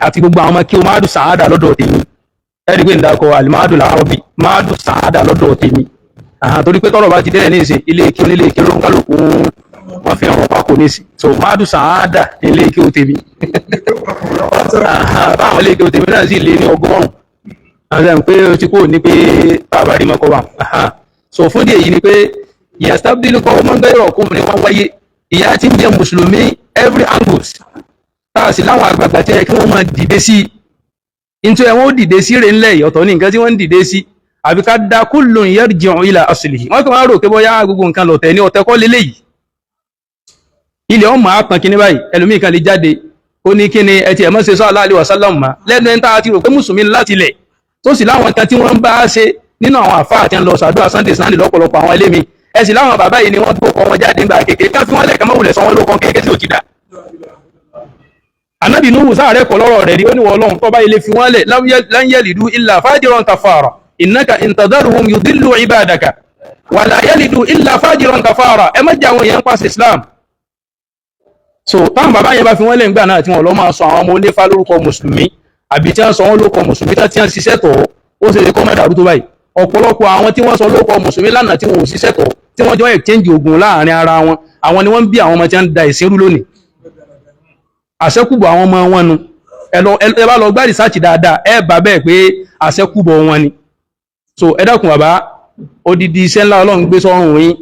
àti gbogbo àwọn ọmọ kí o máa dùn sàádà lọ́dọ̀ tèmi ẹ̀rí pé ìdákọ̀ àlìmáàdùn làárọ̀bì máa dùn sàádà lọ́dọ̀ tèmi torí pé tọ́rọ̀ bá ti dẹ́rẹ̀ ní ìsìn ilé ìkí onílé ìkí ló ń kálukú wọ́n fi ọ̀rọ̀ pákó ní ìsìn so máa dùn sàádà ní ilé ìkí o tèmi báwọn ilé ìkí o tèmi náà sì lé ní 100 àwọn ẹ̀m pé o ti kó ní pé bàbá rí mọ́kọ́ wà so fún díẹ̀ yìí ni pé ìyàstábdìlú kọ́ ọmọ gbẹ́rọ̀ kó ní wọ́n wáyé ìyà tí ń jẹ mùsùlùmí every angles táà sí láwọn àgbàgbà tí ẹ kí wọ́n máa dìde sí nítorí wọn ó dìde sí rẹ̀ ńlẹ̀ ọ̀tọ̀ ní nǹkan tí wọ́n ń dìde sí àbí ká dá kullun yarji'u ila aslihi wọ́n kàn wá rò pé bóyá gbogbo nǹkan lọ̀tẹ̀ ní ọ̀tẹ̀ kọ́ lélẹ́yìí ilẹ̀ ọmọ àtàn kíní báyìí ẹlòmíì kan lè jáde ó ní kíni ẹ ti ẹ̀mọ́ ṣe sallallahu alaihi wasallam mà lẹ́nu ẹni tá a ti rò pé mùsùlùmí láti lẹ̀ tó sì láwọn nǹkan tí wọ́n ń bá ṣe nínú àwọn àfáà àti lọ sàdúrà sunday lọ́pọ̀lọpọ̀ àwọn ẹlẹ́mi ẹ sì láwọn bàbá yìí ni wọ́n tó kọ́ wọn jáde ńgbà kékeré ká fi wọ́n lẹ̀ ká mọ́wulẹ̀ sọ wọn ló kọ́ kékeré tí ò ti dà. Ànábì Nuhu sáàrẹ̀ kọ̀ lọ́rọ̀ rẹ̀ rí ó ní wọ́n lọ́hùn tó bá ilé fi wọ́n lẹ̀ lan yalidu illa fajiran kafara innaka in tadharhum yudillu ibadaka wala yalidu illa fajiran kafara ẹ má jẹ́ àwọn èèyàn pàṣẹ Islam. So táwọn bàbá yẹn bá fi wọ́n lẹ̀ ńgbà náà tí wọ́n lọ máa sọ àwọn ọmọ onífá lórúkọ mùsùlùmí àbí tí wọ́n sọ wọ́n lórúkọ mùsùlùmí tí wọ́n ṣiṣẹ́ tọ̀ ó ṣe lè kọ́ mẹ́ta àrú tó báyìí ọ̀pọ̀lọpọ̀ àwọn tí wọ́n sọ lórúkọ mùsùlùmí lánàá tí wọ́n ò ṣiṣẹ́ tọ̀ tí wọ́n jọ exchange ogun láàrin ara wọn àwọn ni wọ́n ń bí àwọn ọmọ tí wọ́n ń da ìsìnrú lónìí àṣẹ́kùbọ̀ àwọn ọmọ wọn nu ẹ bá lọ gbá rìsáàtì dáadáa ẹ bá bẹ́ẹ̀ pé àṣẹ́kùbọ̀ wọn ni so ẹ dákun bàbá odidi iṣẹ́ ńlá Ọlọ́run gbé sọ́rùn yín